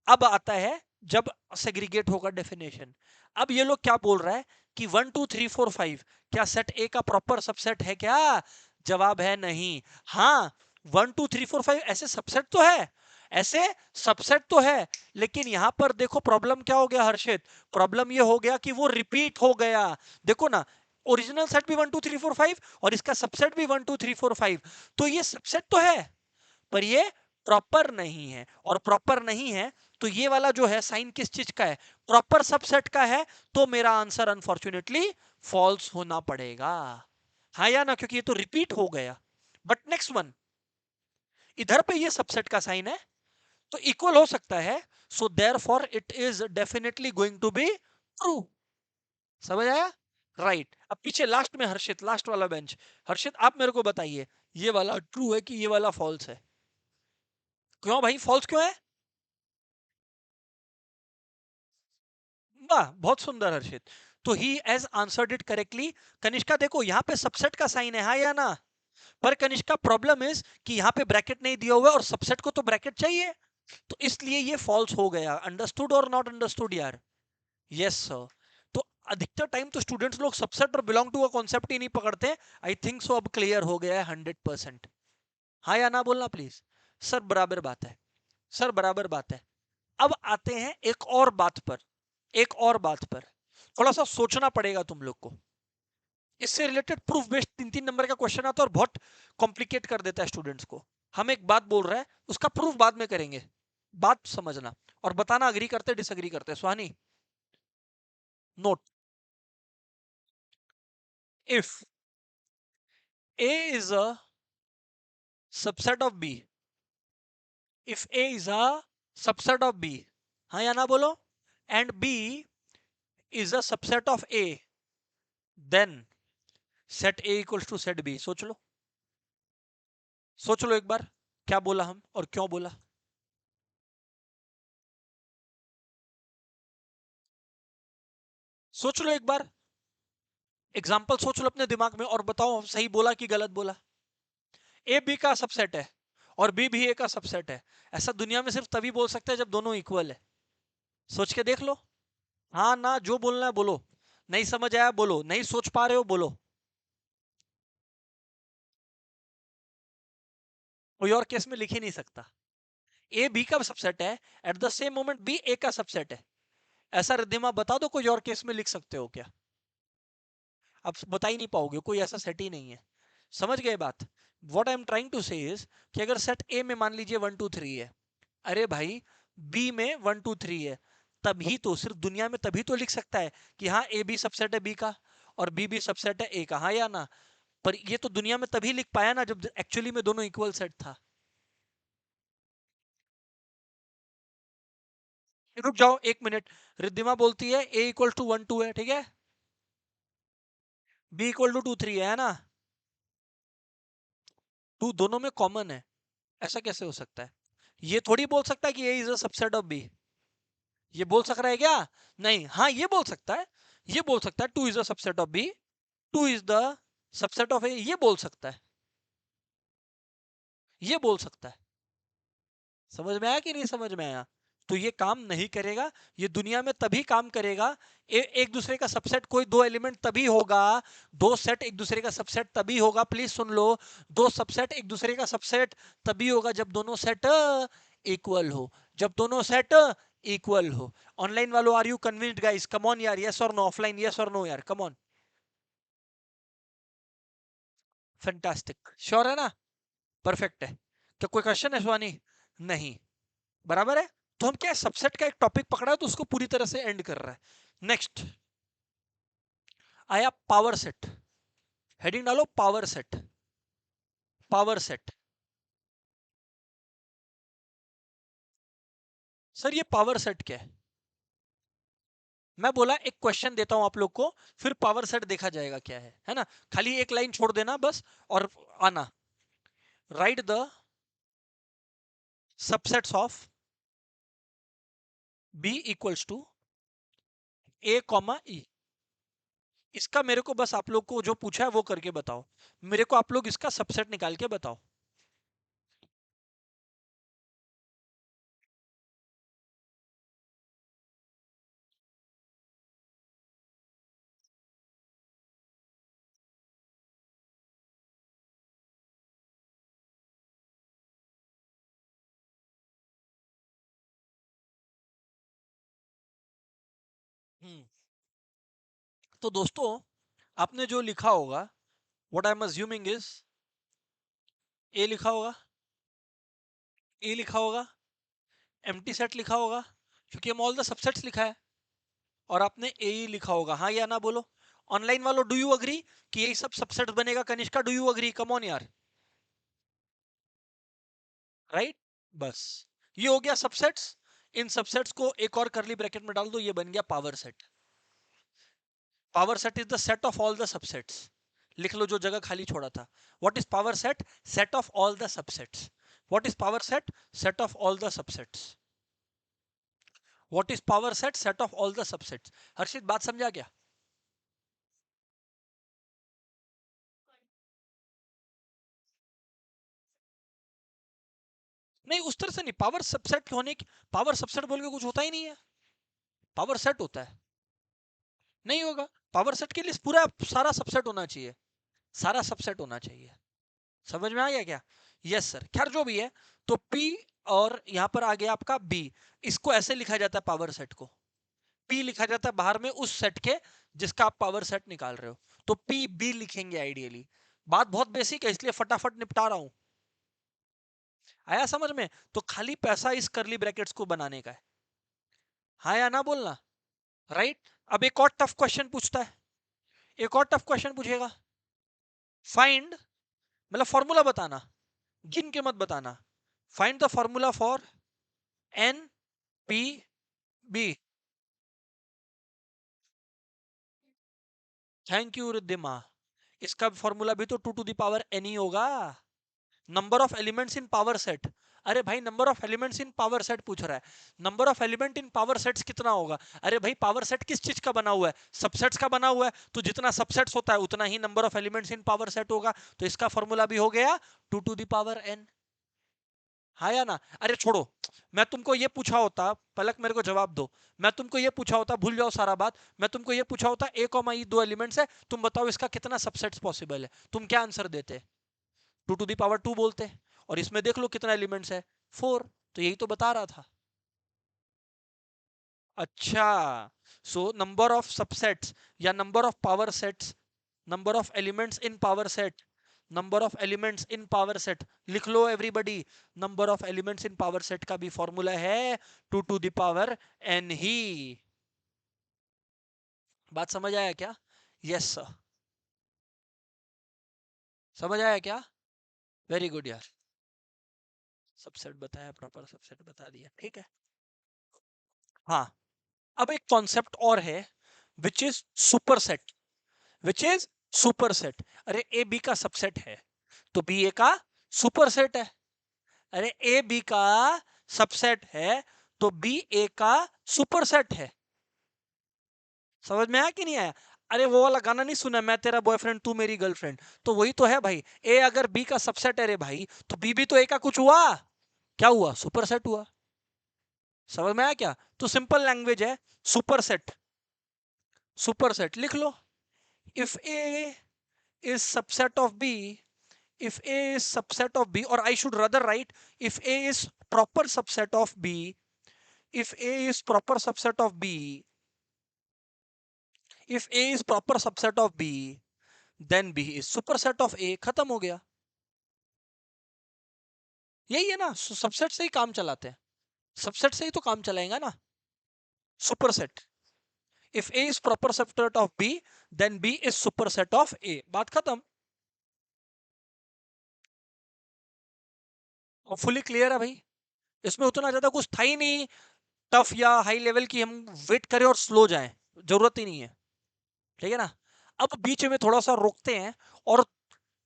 S1: अब आता है जब सेग्रीगेट होगा डेफिनेशन। अब ये लोग क्या बोल रहा है कि 1 2 3 4 5 क्या सेट ए का प्रॉपर सबसेट है क्या? जवाब है नहीं। हाँ 1 2 3 4 5 ऐसे सबसेट तो है, ऐसे सबसेट तो है, लेकिन यहां पर देखो प्रॉब्लम क्या हो गया हर्षित। प्रॉब्लम ये हो गया कि वो रिपीट हो गया। देखो ना, ओरिजिनल सेट भी 1 2 3 4 5 और इसका सबसेट भी 1 2 3 4 5, तो ये सबसेट तो है पर ये प्रॉपर नहीं है, और प्रॉपर नहीं है तो ये वाला जो है साइन किस चीज का है? प्रॉपर सबसेट का है, तो मेरा आंसर अनफॉर्चुनेटली फॉल्स होना पड़ेगा। हाँ या ना, क्योंकि ये तो रिपीट हो गया। बट नेक्स्ट वन, इधर पे ये सबसेट का साइन है तो इक्वल हो सकता है, so therefore it is definitely going to be true. समझ आया? राइट अब पीछे लास्ट में हर्षित, लास्ट वाला बेंच। हर्षित आप मेरे को बताइए ये वाला ट्रू है कि ये वाला फॉल्स है? क्यों भाई फॉल्स क्यों है? वाह बहुत सुंदर हर्षित। तो he has answered it correctly. Kanishka देखो यहाँ पे सबसेट का साइन है, हाँ या ना? पर कनिष्का प्रॉब्लम इज कि यहाँ पे ब्रैकेट नहीं दिया हुआ है और सबसेट को तो ब्रैकेट चाहिए, तो इसलिए ये फॉल्स हो गया। अंडरस्टूड और नॉट अंडरस्टूड यार? Yes sir. तो अधिकतर टाइम तो स्टूडेंट्स लोग सबसेट और बिलोंग टू का कॉन्सेप्ट ही नहीं पकड़ते। आई थिंक सो अब क्लियर हो गया है 100%। हाँ या ना बोलना प्लीज। सर बराबर बात है, सर बराबर बात है। अब आते हैं एक और बात पर, एक और बात पर थोड़ा सा सोचना पड़ेगा तुम लोग को। इससे रिलेटेड प्रूफ बेस्ड 3 3 नंबर का क्वेश्चन आता है और बहुत कॉम्प्लिकेट कर देता है स्टूडेंट्स को। हम एक बात बोल रहे हैं उसका प्रूफ बाद में करेंगे, बात समझना और बताना अग्री करते डिसअग्री करते। Suhani note, if A is a subset of B, if A is a subset of B, हाँ या ना बोलो, and B is a subset of A, then set A equals to set B. सोच लो, सोच लो एक बार क्या बोला हम और क्यों बोला। सोच लो एक बार, एग्जाम्पल सोच लो अपने दिमाग में और बताओ सही बोला कि गलत बोला। ए बी का सबसेट है और बी भी ए का सबसेट है, ऐसा दुनिया में सिर्फ तभी बोल सकते हैं जब दोनों इक्वल है। सोच के देख लो। हाँ ना, जो बोलना है बोलो, नहीं समझ आया बोलो, नहीं सोच पा रहे हो बोलो। कोई और केस में लिख ही नहीं सकता। ए बी का सबसेट है, at the same moment B A का सबसेट है। ऐसा रिद्धिमा बता दो कोई और केस में लिख सकते हो क्या? आप बता ही नहीं पाओगे, कोई ऐसा सेट ही नहीं है। समझ गए बात? What I am trying to say is कि अगर सेट ए में मान लीजिए 1 2 3 है, अरे भाई बी में 1 2 3 है, तभी तो सिर्फ दुनिया में तभी तो लिख सकता है कि हाँ ए बी सबसेट है बी का और बी भी सबसेट है ए का, हाँ या ना? पर ये तो दुनिया में तभी लिख पाया ना जब एक्चुअली में दोनों इक्वल सेट था। रुक जाओ 1 मिनट। रिद्धिमा बोलती है ए इक्वल टू 1 2 है, ठीक है, बी इक्वल टू 2 3 है ना? टू दोनों में कॉमन है, ऐसा कैसे हो सकता है? ये थोड़ी बोल सकता है कि A is a subset of B. ये बोल सक रहा है क्या? नहीं। हाँ ये बोल सकता है, ये बोल सकता है 2 is a subset of B, 2 is the subset of A, ये बोल सकता है। ये बोल सकता है। समझ में आया कि नहीं समझ में आया? तो ये काम नहीं करेगा। ये दुनिया में तभी काम करेगा, एक दूसरे का सबसेट कोई दो एलिमेंट तभी होगा, दो सेट एक दूसरे का सबसेट तभी होगा, प्लीज सुन लो, दो सबसेट एक दूसरे का सबसेट तभी होगा जब दोनों सेट इक्वल हो, जब दोनों सेट इक्वल हो। ऑनलाइन वालों, are you convinced guys? Come on यार, यस और नो? ऑफलाइन यस और नो यार, कम ऑन। फैंटास्टिक, श्योर है ना? परफेक्ट है। क्या कोई क्वेश्चन है शिवानी? नहीं, बराबर है। तो हम क्या सबसेट का एक टॉपिक पकड़ा है तो उसको पूरी तरह से एंड कर रहा है। नेक्स्ट आया पावर सेट। हेडिंग डालो power set. Power set. Sir ये पावर सेट क्या है? मैं बोला एक क्वेश्चन देता हूं आप लोग को, फिर पावर सेट देखा जाएगा क्या है ना? खाली एक लाइन छोड़ देना बस और आना। Write the subsets of B equals to A comma E. इसका मेरे को बस आप लोग को जो पूछा है वो करके बताओ। मेरे को आप लोग इसका सबसेट निकाल के बताओ। हम्म, तो दोस्तों आपने जो लिखा होगा, what I am assuming is a लिखा होगा, ए लिखा होगा, एम्प्टी सेट लिखा होगा, क्योंकि हम ऑल द सबसेट्स लिखा है, और आपने ए ही लिखा होगा, हाँ या ना बोलो। ऑनलाइन वालों, डू यू अग्री कि यही सब सबसेट्स बनेगा? Kanishka, do you agree? Come on यार, राइट? बस ये हो गया सबसेट्स। इन सबसेट्स को एक और करली ब्रैकेट में डाल दो, ये बन गया power set. Power set is the set of all the subsets. लिख लो जो जगह खाली छोड़ा था। What is power set? Set of all the subsets. What is power set? Set of all the subsets. What is power set? Set of all the subsets. Harshit, बात समझा क्या? नहीं, उस तरह से नहीं। पावर सबसेट होने की, पावर सबसेट बोल के कुछ होता ही नहीं है, पावर सेट होता है। नहीं होगा। पावर सेट के लिए पूरा सारा सबसेट होना चाहिए, सारा सबसेट होना चाहिए। समझ में आ गया क्या? Yes sir. खैर जो भी है, तो P और यहां पर आ गया आपका B। इसको ऐसे लिखा जाता है पावर सेट को। P लिखा जाता है बाहर में उस सेट के जिसका आप पावर सेट निकाल रहे हो, तो P B लिखेंगे आइडियली। बात बहुत बेसिक है, इसलिए फटाफट निपटा रहा हूं। आया समझ में? तो खाली पैसा इस करली ब्रैकेट्स को बनाने का है, हाँ या ना बोलना। राइट? अब एक और टफ क्वेश्चन पूछता है, एक और टफ क्वेश्चन पूछेगा। फाइंड, मतलब फॉर्मूला बताना, गिन के मत बताना। Find the formula for n P B. Thank you Riddhima. इसका फॉर्मूला भी तो two to the power n ही होगा। Number of elements in power set. अरे भाई, number of elements in power set पूछ रहा है। Number of element in power sets कितना होगा? अरे भाई, पावर सेट किस चीज का बना हुआ है? सबसेट्स का बना हुआ है, तो जितना सबसेट्स होता है उतना ही number of elements in power set होगा। तो इसका फॉर्मूला भी हो गया two to the power n. हाँ या ना? अरे छोड़ो, मैं तुमको ये पूछा होता, पलक मेरे को जवाब दो। मैं तुमको ये पूछा होता, भूल जाओ सारा बात। मैं तुमको ये पूछा होता ए कॉमा ई दो एलिमेंट्स है, तुम बताओ इसका कितना सबसेट्स पॉसिबल है, तुम क्या आंसर देते? Two to the power two बोलते। और इसमें देख लो कितना एलिमेंट्स है, फोर। तो यही तो बता रहा था। अच्छा, सो नंबर ऑफ सबसेट्स या number of power sets, number of elements in power set, number of elements in power set, लिख लो everybody. Number of elements in power set का भी फॉर्मूला है two to the power n ही। बात समझ आया क्या? Yes sir. समझ आया क्या? वेरी गुड यार, सबसेट बताया, प्रॉपर सबसेट बता दिया, ठीक है। हाँ, अब एक कॉन्सेप्ट और है, which is super set. Which is super set. अरे ए बी का सबसेट है, तो बी ए का सुपर सेट है। अरे ए बी का सबसेट है, तो बी ए का सुपर सेट है। समझ में आया कि नहीं आया? अरे वो वाला गाना नहीं सुना, मैं तेरा बॉयफ्रेंड तू मेरी गर्लफ्रेंड, तो वही तो है भाई। ए अगर बी का सबसेट है रे भाई, तो बी भी तो ए का कुछ हुआ, क्या हुआ, सुपरसेट हुआ। समझ में आया क्या? तो सिंपल लैंग्वेज है, सुपरसेट। सुपरसेट लिख लो। If A is subset of B, if A is subset of B, or I should rather write if A is proper subset of B, if A is proper subset of B, if A is proper subset of B, then B is superset of A। खत्म हो गया। यही है ना, subset से ही काम चलाते हैं, सबसेट से ही तो काम चलाएगा ना। Superset, if A is proper subset of B, then B is superset of A, बात खत्म। और फुली क्लियर है भाई, इसमें उतना ज्यादा कुछ था ही नहीं टफ या हाई लेवल की हम वेट करें और स्लो जाएं, जरूरत ही नहीं है। ठीक है ना? अब बीच में थोड़ा सा रोकते हैं, और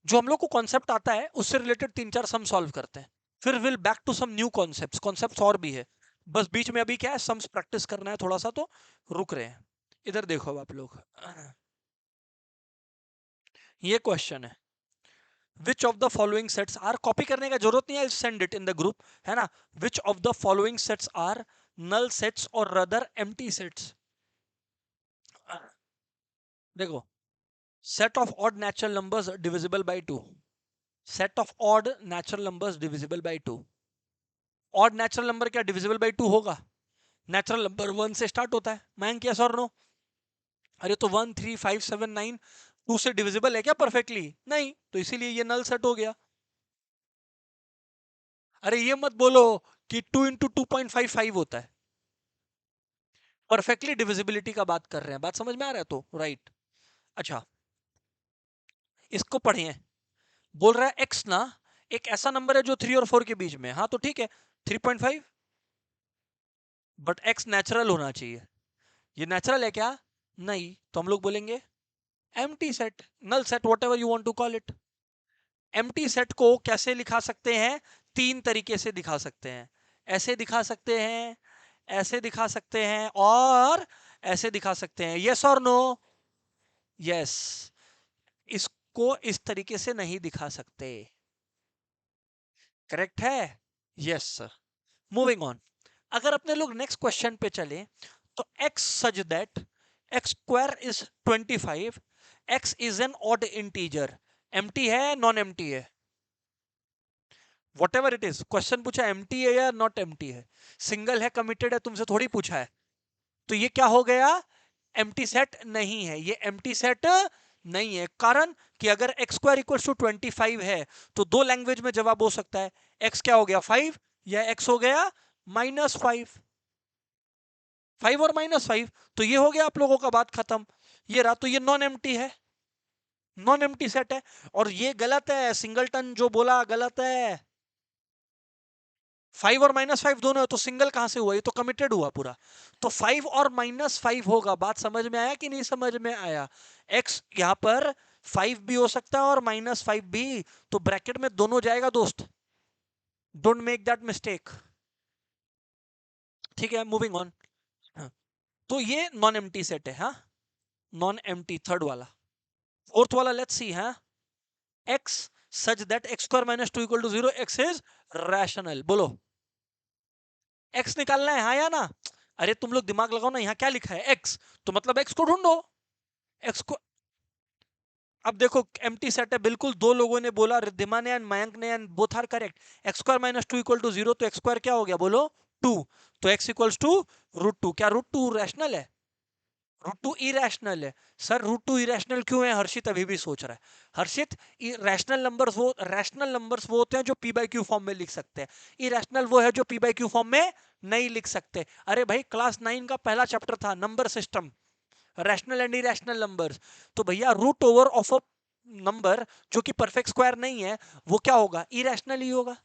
S1: जो हम लोग को कॉन्सेप्ट आता है उससे रिलेटेड तीन चार सम सॉल्व करते हैं, फिर will back to some new concepts. Concepts और भी है, बस बीच में अभी क्या है, सम्स प्रैक्टिस करना है थोड़ा सा, तो रुक रहे हैं। इधर देखो अब आप लोग, ये क्वेश्चन है, which of the following sets are, copy करने का जरूरत नहीं है, send it in the group, है ना। Which of the following sets are null sets और रदर एम्प्टी सेट्स। देखो, set of odd natural numbers divisible by 2, set of odd natural numbers divisible by 2। odd natural number क्या divisible by 2 होगा? natural number 1 से start होता है, Mayank, yes or no? अरे तो 1 3 5 7 9 2 से divisible है क्या perfectly? नहीं, तो इसीलिए ये null set हो गया। अरे ये मत बोलो कि 2 into 2.55 होता है, perfectly divisibility का बात कर रहे हैं, बात समझ में आ रहा है तो राइट। अच्छा, इसको पढ़िए, बोल रहा है x ना एक ऐसा नंबर है जो 3 और 4 के बीच में, हाँ तो ठीक है 3.5, बट x नेचुरल होना चाहिए। ये नेचुरल है क्या? नहीं, तो हम लोग बोलेंगे empty set, null set, whatever you want to call it. Empty set को कैसे लिखा सकते हैं? तीन तरीके से दिखा सकते हैं, ऐसे दिखा सकते हैं, ऐसे दिखा सकते हैं, और ऐसे दिखा सकते हैं। यस और नो? यस। इसको इस तरीके से नहीं दिखा सकते, करेक्ट है? Yes sir. मूविंग ऑन, अगर अपने लोग नेक्स्ट क्वेश्चन पे चले, तो x such that x square is 25, x is an odd integer, empty है नॉन एम्प्टी है? What ever it is, question पूछा एम्प्टी है या नॉट एम्प्टी है, सिंगल है, कमिटेड है, तुमसे थोड़ी पूछा है। तो ये क्या हो गया? एम्प्टी सेट नहीं है, ये एम्प्टी सेट नहीं है। कारण कि अगर x स्क्वायर इक्वल्स टू 25 है, तो दो लैंग्वेज में जवाब हो सकता है, x क्या हो गया 5, या x हो गया -5। 5 और -5, तो ये हो गया आप लोगों का, बात खत्म। ये रहा, तो ये नॉन एम्प्टी है, नॉन एम्प्टी सेट है। और ये गलत है, सिंगलटन जो बोला गलत है। 5 और -5 दोनों है, तो सिंगल कहां से हुआ? ये तो कमिटेड हुआ पूरा। तो 5 और -5 होगा, बात समझ में आया कि नहीं समझ में आया? x यहां पर 5 भी हो सकता है और -5 भी, तो ब्रैकेट में दोनों जाएगा दोस्त, डोंट मेक दैट मिस्टेक। ठीक है, मूविंग ऑन। तो ये नॉन एम्प्टी सेट है, हाँ, नॉन एम्प्टी, थर्ड वाला। फोर्थ वाला लेट्स सी, हाँ, x such that x square minus 2 equal to 0, x is rational। बोलो, x निकालना है, हाँ या ना? अरे तुम लोग दिमाग लगाओ ना, यहाँ क्या लिखा है x, तो मतलब x को ढूंढो, x को। अब देखो एम्प्टी सेट है बिल्कुल, दो लोगों ने बोला, रिद्धिमा ने एंड मयंक ने, and both are correct. X square minus 2 equal to 0, तो एक्स स्क्वायर क्या हो गया बोलो? 2। तो x इक्वल्स टू √2, क्या √2 रैशनल है? √2 इरेशनल है। सर √2 इरेशनल क्यों है? हर्षित अभी भी सोच रहा है। हर्षित, रैशनल नंबर्स वो होते हैं जो p बाई क्यू फॉर्म में लिख सकते हैं, इरेशनल वो है जो p बाई क्यू फॉर्म में नहीं लिख सकते। अरे भाई क्लास 9 का पहला चैप्टर था number system, rational and irrational numbers. तो भैया root over of a number जो कि परफेक्ट स्क्वायर नहीं है, वो क्या होगा? इरेशनल ही होगा।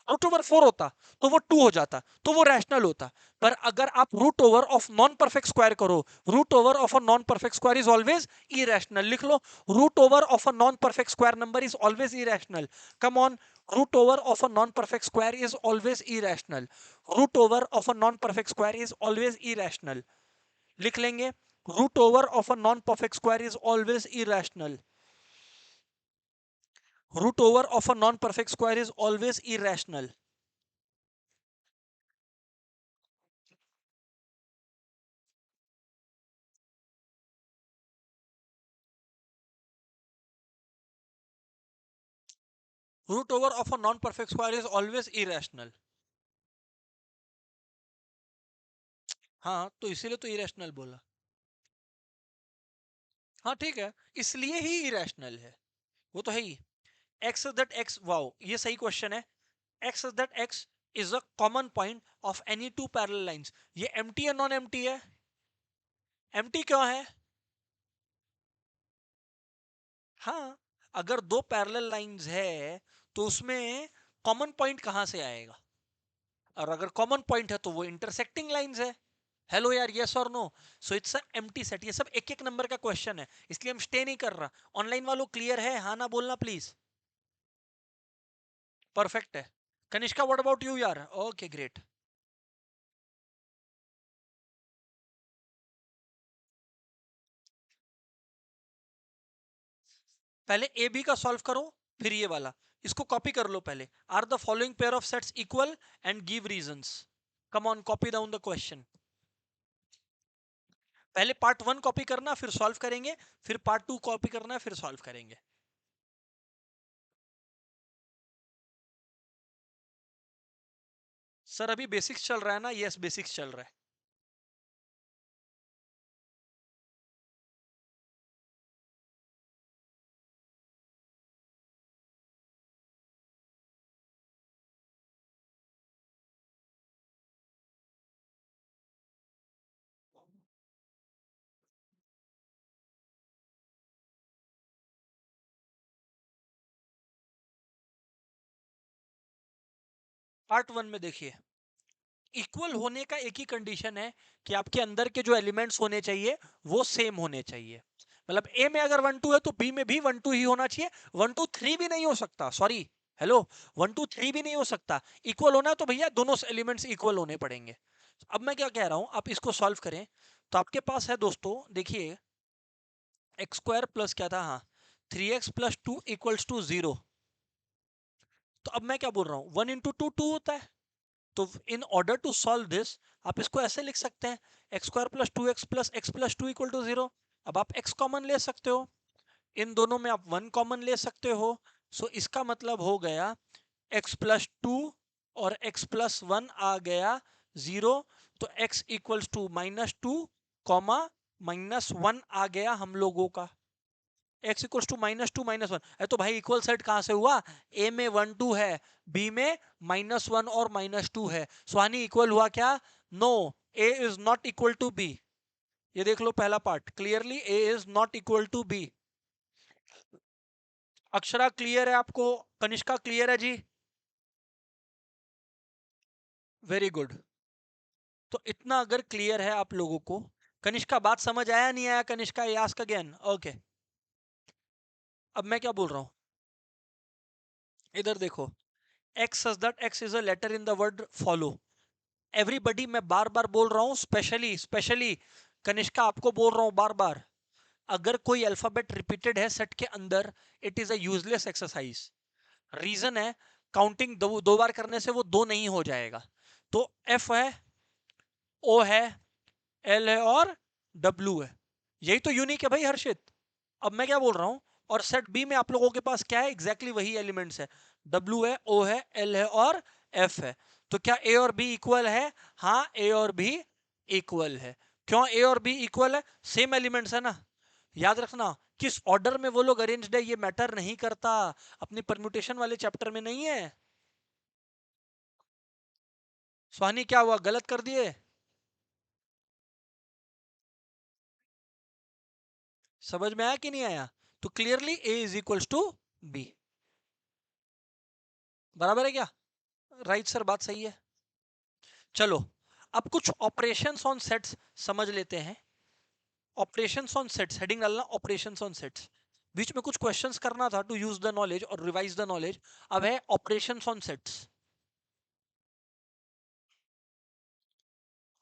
S1: रूट ओवर 4 होता तो वो 2 हो जाता, तो वो रैशनल होता। पर अगर आप root over of non perfect square करो, root over of a non perfect square is always irrational. लिख लो, root over of a non perfect square number is always irrational. Come on, root over of a non perfect square is always irrational, root over of a non perfect square is always irrational. लिख लेंगे। Root over of a non-perfect square is always irrational. Root over of a non-perfect square is always irrational. Root over of a non-perfect square is always irrational. हाँ, तो इसीलिए तो irrational बोला. हाँ ठीक है, इसलिए ही irrational है, वो तो है ही. X is that X, wow, ये सही क्वेश्चन है. X is that X is a common point of any two parallel lines. ये empty है नॉन empty है? empty क्यों है? हाँ, अगर दो पैरेलल लाइंस है तो उसमें कॉमन पॉइंट कहां से आएगा? और अगर कॉमन पॉइंट है तो वो इंटरसेक्टिंग लाइंस है. हेलो यार, यस और no? So it's a empty set. ये सब एक एक नंबर का क्वेश्चन है, इसलिए हम स्टे नहीं कर रहा. ऑनलाइन वालों क्लियर है? हाँ ना बोलना प्लीज. परफेक्ट है. कनिष्का, व्हाट अबाउट यू यार? Okay great. पहले ए बी का सॉल्व करो, फिर ये वाला. इसको कॉपी कर लो पहले. Are the following pair of sets equal and give reasons. Come on, copy down the question. पहले पार्ट वन कॉपी करना, फिर सॉल्व करेंगे. फिर पार्ट टू कॉपी करना, फिर सॉल्व करेंगे. सर अभी बेसिक्स चल रहा है ना? यस, बेसिक्स चल रहा है. पार्ट वन में देखिए, इक्वल होने का एक ही कंडीशन है कि आपके अंदर के जो एलिमेंट्स होने चाहिए वो सेम होने चाहिए. मतलब ए में अगर वन टू है तो बी में भी वन टू ही होना चाहिए. वन टू थ्री भी नहीं हो सकता, sorry. Hello, one two three भी नहीं हो सकता. इक्वल होना है तो भैया दोनों एलिमेंट्स इक्वल होने पड़ेंगे. अब मैं क्या कह रहा हूं, आप इसको सॉल्व करें. तो आपके पास है दोस्तों, देखिए, एक्स स्क्वायर प्लस क्या था, हाँ, 3x plus two equals to 0. तो अब मैं क्या बोल रहा हूँ, वन इंटू टू टू होता है. तो in order to solve this, आप इसको ऐसे लिख सकते हैं, X square plus X plus two equal to 0. अब आप x कॉमन ले सकते हो, इन दोनों में आप वन कॉमन ले सकते हो. सो इसका मतलब हो गया x प्लस टू और x प्लस वन आ गया 0. तो x इक्वल्स टू -2 कॉमा -1 आ गया हम लोगों का. x equals to -2 -1. तो भाई इक्वल सेट कहां से हुआ? a में 1 2 है, b में -1 और -2 है. स्वानी इक्वल हुआ क्या? No, a is not equal to b. ये देख लो पहला part clearly, a is not equal to b. Akshara clear है आपको? कनिष्का क्लियर है जी? Very good. तो इतना अगर क्लियर है आप लोगों को, कनिष्का बात समझ आया नहीं आया? Kanishka ask again. ओके, अब मैं क्या बोल रहा हूं, इधर देखो. x such that x is a letter in the word follow. Everybody, मैं बार बार बोल रहा हूं, स्पेशली स्पेशली कनिष्का आपको बोल रहा हूं बार बार, अगर कोई अल्फाबेट रिपीटेड है सेट के अंदर, it is a useless exercise. Reason है, काउंटिंग दो बार करने से वो दो नहीं हो जाएगा. तो एफ है, ओ है, एल है और डब्ल्यू है. यही तो यूनिक है भाई हर्षित. अब मैं क्या बोल रहा हूं, और सेट बी में आप लोगों के पास क्या है? एग्जैक्टली exactly वही एलिमेंट्स है. डब्ल्यू है, ओ है, एल है और एफ है. तो क्या ए और बी इक्वल है? हाँ, ए और बी इक्वल है. क्यों ए और बी इक्वल है? सेम एलिमेंट्स है ना. याद रखना, किस ऑर्डर में वो लोग अरेंज्ड है ये मैटर नहीं करता. अपनी परम्यूटेशन वाले चैप्टर में नहीं है. स्वानी क्या हुआ, गलत कर दिए? समझ में आया कि नहीं आया? तो clearly A is equals to B. बराबर है क्या? राइट सर, बात सही है. चलो, अब कुछ ऑपरेशंस ऑन सेट्स समझ लेते हैं. ऑपरेशंस ऑन सेट्स, हेडिंग डालना ऑपरेशंस ऑन सेट्स. बीच में कुछ क्वेश्चंस करना था टू यूज द नॉलेज और रिवाइज द नॉलेज. अब है operations on sets.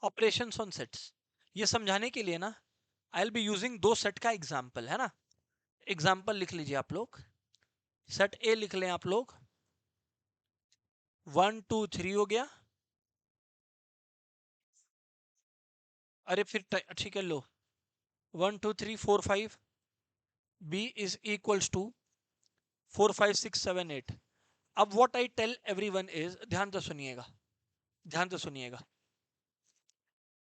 S1: Operations on sets ये समझाने के लिए ना आई विल बी यूजिंग दो सेट का एग्जाम्पल, है ना। एग्जाम्पल लिख लीजिए आप लोग। सेट ए लिख लें आप लोग, 1 2 3 हो गया। अरे फिर ठीक है, लो 1 2 3 4 5, बी इज इक्वल्स टू 4 5 6 7 8। अब what I tell everyone is, ध्यान से सुनिएगा, ध्यान से सुनिएगा।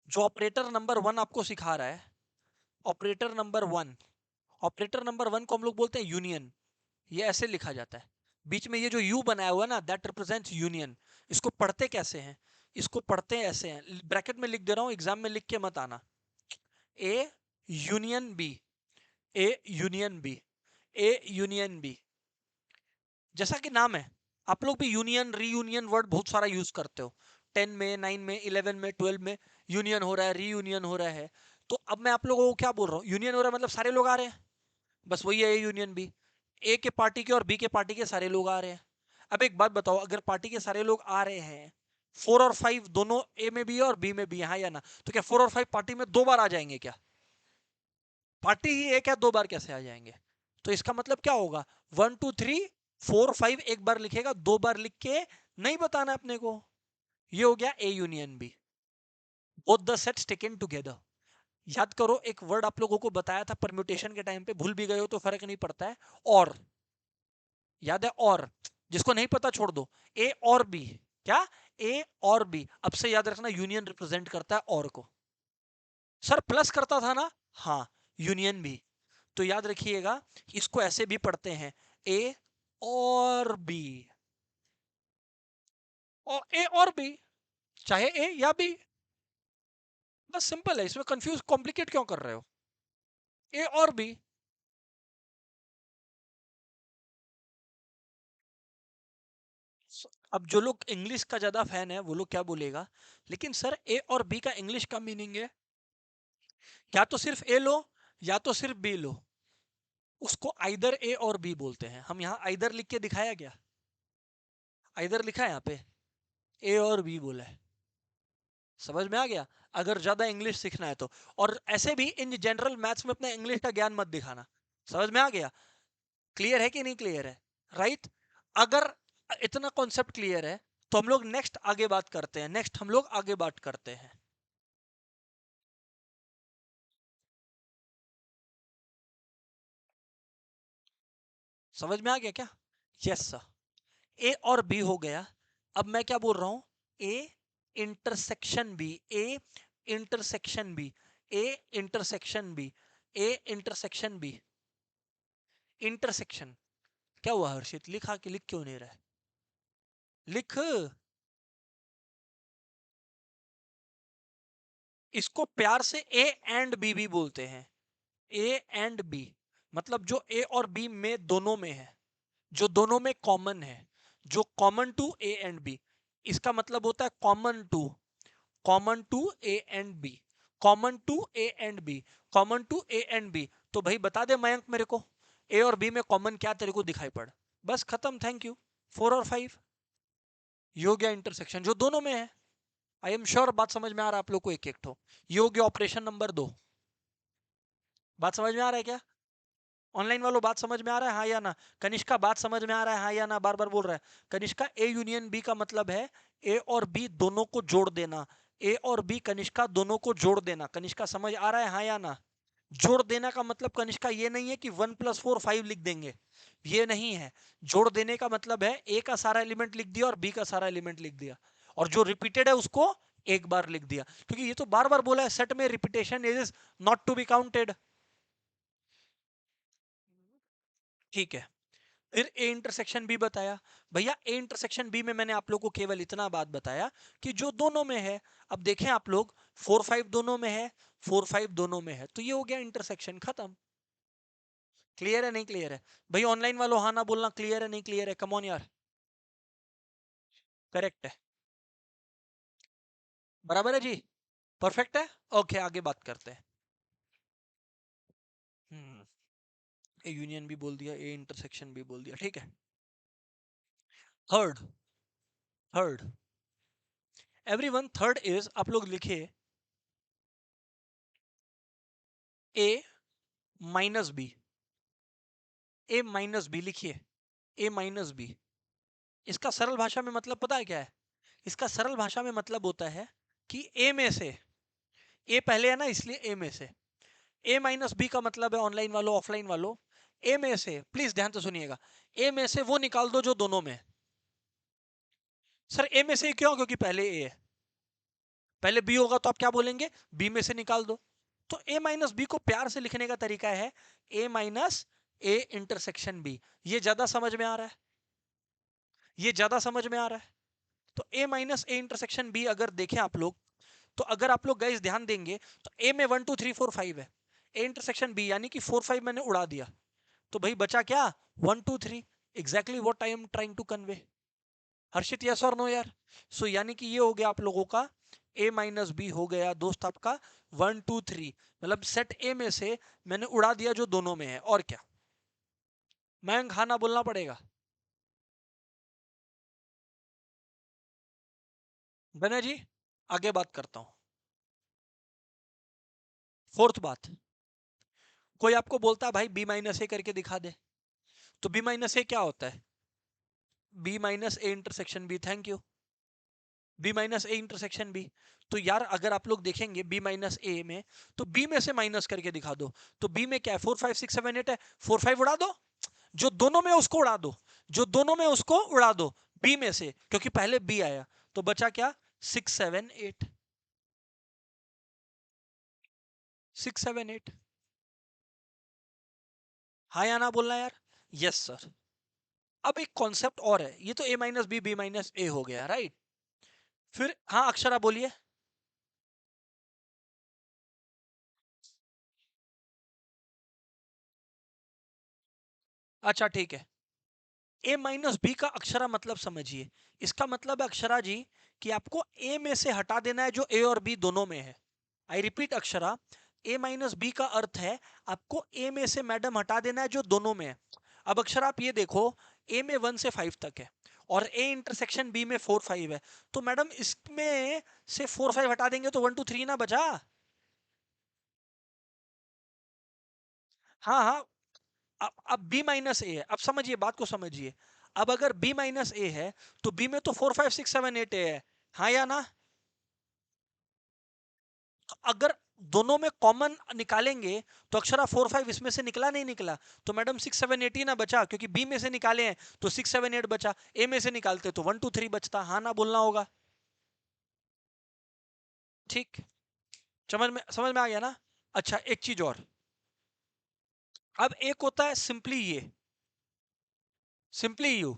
S1: जो ऑपरेटर नंबर 1 आपको सिखा रहा है, ऑपरेटर नंबर 1, ऑपरेटर नंबर 1 को हम लोग बोलते हैं यूनियन। ये ऐसे लिखा जाता है, बीच में ये जो यू बनाया हुआ है ना, दैट रिप्रेजेंट्स यूनियन। इसको पढ़ते कैसे हैं, इसको पढ़ते ऐसे हैं, ब्रैकेट में लिख दे रहा हूं, एग्जाम में लिख के मत आना। A union B, A union B, A union B. जैसा कि नाम है, आप लोग भी यूनियन रीयूनियन वर्ड बहुत सारा यूज करते हो, 10 में 9 में 11 में 12 में यूनियन हो रहा है, रीयूनियन हो रहा है। तो अब मैं आप लोगों को क्या बोल रहा हूँ, यूनियन हो रहा है मतलब सारे लोग आ रहे हैं, बस वही है यूनियन बी। ए के पार्टी के और बी के पार्टी के सारे लोग आ रहे हैं। अब एक बात बताओ, अगर पार्टी के सारे लोग आ रहे हैं, 4 और 5 दोनों ए में भी है और बी में भी है, हाँ या ना, तो क्या 4 और 5 पार्टी में 2 बार आ जाएंगे क्या? पार्टी ही एक है, 2 बार कैसे आ जाएंगे? तो इसका मतलब क्या होगा, 1 2 3 4 5 एक बार लिखेगा, 2 बार लिख के नहीं बताना अपने को। ये हो गया A union B, both the sets taken together. याद करो, एक वर्ड आप लोगों को बताया था परम्यूटेशन के टाइम पे, भूल भी गए हो तो फर्क नहीं पड़ता है, और याद है, और जिसको नहीं पता छोड़ दो। ए और बी, क्या, ए और बी, अब से याद रखना यूनियन रिप्रेजेंट करता है और को। सर प्लस करता था ना, हाँ, यूनियन भी। तो याद रखिएगा, इसको ऐसे भी पढ़ते हैं, ए और बी, और ए और बी, चाहे ए या बी, बस सिंपल है, इसमें कंफ्यूज कॉम्प्लिकेट क्यों कर रहे हो, ए और बी। अब जो लोग इंग्लिश का ज्यादा फैन है वो लोग क्या बोलेगा, लेकिन सर ए और बी का इंग्लिश का मीनिंग है, या तो सिर्फ ए लो या तो सिर्फ बी लो, उसको आइदर ए और बी बोलते हैं। हम यहाँ आइदर लिख के दिखाया गया, आइदर लिखा है यहाँ पे, ए और बी बोला है। समझ में आ गया? अगर ज्यादा इंग्लिश सीखना है तो। और ऐसे भी इन जनरल मैथ्स में अपना इंग्लिश का ज्ञान मत दिखाना। समझ में आ गया? क्लियर है कि नहीं क्लियर है? राइट। अगर इतना कॉन्सेप्ट क्लियर है तो हम लोग नेक्स्ट आगे बात करते हैं, नेक्स्ट हम लोग आगे बात करते हैं। समझ में आ गया क्या? Yes sir. ए और बी हो गया। अब मैं क्या बोल रहा हूं, A intersection B, A intersection B, A intersection B, A intersection B, intersection. क्या हुआ हर्षित, लिखा कि लिख क्यों नहीं रहा है? लिख। इसको प्यार से ए एंड बी भी बोलते हैं, ए एंड बी, मतलब जो ए और बी में दोनों में है, जो दोनों में कॉमन है, जो common to A and B, इसका मतलब होता है common to, common to A and B, common to A and B, common to A and B. तो भाई बता दे मयंक मेरे को, ए और बी में कॉमन क्या तेरे को दिखाई पड़, बस खत्म, थैंक यू। 4 और 5, ये हो गया इंटरसेक्शन जो दोनों में है। आई एम श्योर बात समझ में आ रहा है आप लोग को, एक एक ठो। ये हो गया ऑपरेशन नंबर 2। बात समझ में आ रहा है क्या? ऑनलाइन वालों बात समझ में आ रहा है, हाँ या ना? कनिष्का बात समझ में आ रहा है, हाँ या ना? बार बार बोल रहा है कनिष्का। ए यूनियन बी का मतलब है ए और बी दोनों को जोड़ देना, ए और बी कनिष्का दोनों को जोड़ देना। कनिष्का समझ आ रहा है, हाँ या ना? जोड़ देना का मतलब कनिष्का ये नहीं है कि 1 + 4 5 लिख देंगे, ये नहीं है। जोड़ देने का मतलब है ए का सारा एलिमेंट लिख दिया और बी का सारा एलिमेंट लिख दिया, और जो रिपीटेड है उसको एक बार लिख दिया, क्योंकि ये तो बार बार बोला है सेट में repetition is not to be counted. ठीक है। फिर ए इंटरसेक्शन बी बताया। भैया ए इंटरसेक्शन बी में मैंने आप लोग को केवल इतना बात बताया कि जो दोनों में है। अब देखें आप लोग, 4 5 दोनों में है, 4 5 दोनों में है, तो ये हो गया इंटरसेक्शन, खत्म। क्लियर है नहीं क्लियर है? भाई ऑनलाइन वालों हाँ ना बोलना, क्लियर है नहीं क्लियर है, कम ऑन यार। करेक्ट है, बराबर है जी, परफेक्ट है। ओके आगे बात करते हैं। ए यूनियन भी बोल दिया, ए इंटरसेक्शन भी बोल दिया, ठीक है। Third, third, everyone, third is, आप लोग लिखे ए माइनस बी, ए माइनस बी लिखिए, ए माइनस बी। इसका सरल भाषा में मतलब पता है क्या है? इसका सरल भाषा में मतलब होता है कि ए में से, ए पहले है ना इसलिए ए में से, ए माइनस बी का मतलब है ऑनलाइन वालों ऑफलाइन वालों, ए में से, प्लीज ध्यान से सुनिएगा, ए में से वो निकाल दो जो दोनों में है। सर ए में से क्यों? क्योंकि पहले ए है, पहले बी होगा तो आप क्या बोलेंगे? बी में से निकाल दो। तो ए माइनस बी को प्यार से लिखने का तरीका है ए माइनस ए इंटरसेक्शन बी। ये ज्यादा समझ में आ रहा है? ये ज्यादा समझ में आ रहा है? तो ए माइनस ए इंटरसेक्शन बी अगर देखें आप लोग, तो अगर आप लोग गाइस ध्यान देंगे तो ए में 1 2 3 4 5 है, ए इंटरसेक्शन बी यानी कि 4 5 मैंने उड़ा दिया, तो भाई बचा क्या? 1 2 3। Exactly what I am trying to convey. Harshit yes और नो यार? सो यानी कि ये हो गया आप लोगों का a माइनस बी हो गया दोस्त आपका 1 2 3, मतलब सेट ए में से मैंने उड़ा दिया जो दोनों में है। और क्या मैं खाना बोलना पड़ेगा? बने जी, आगे बात करता हूं। फोर्थ बात, कोई आपको बोलता है भाई बी माइनस ए करके दिखा दे, तो बी माइनस ए क्या होता है? B minus A intersection B. Thank you. B minus A intersection B. तो यार अगर आप लोग देखेंगे बी माइनस ए में, तो बी में से माइनस करके दिखा दो। तो बी में क्या है? 4 5 6 7 8 है, 4 5 उड़ा दो, जो दोनों में उसको उड़ा दो, जो दोनों में उसको उड़ा दो बी में से, क्योंकि पहले बी आया। तो बचा क्या? 6 7 8, 6 7 8। हाँ या ना बोलना यार? Yes sir. अब एक कॉन्सेप्ट और है, ये तो ए माइनस बी बी माइनस ए हो गया राइट। फिर हाँ अक्षरा बोलिए। अच्छा ठीक है, ए माइनस बी का अक्षरा मतलब समझिए। इसका मतलब है अक्षरा जी कि आपको ए में से हटा देना है जो ए और बी दोनों में है। I repeat Akshara, A minus B का अर्थ है आपको ए में से मैडम हटा देना है जो दोनों में है। अब अक्षरा आप ये देखो, ए में 1 से 5 तक है और ए इंटरसेक्शन बी में 4 5 है, तो मैडम इसमें से 4 5 हटा देंगे तो 1 2 3 ना बचा। हाँ हाँ। अब बी माइनस ए है, अब समझिए बात को समझिए। अब अगर बी माइनस ए है तो बी में तो 4 5 6 7 8 ए है, हाँ या ना? तो अगर दोनों में कॉमन निकालेंगे तो अक्षरा 4 5 इसमें से निकला नहीं निकला, तो मैडम 6 7 8 ही ना बचा, क्योंकि बी में से निकाले हैं तो 6 7 8 बचा, ए में से निकालते तो 1 2 3 बचता। हाँ ना बोलना होगा? ठीक, समझ में आ गया ना? अच्छा एक चीज और, अब एक होता है सिंपली ये, सिंपली यू,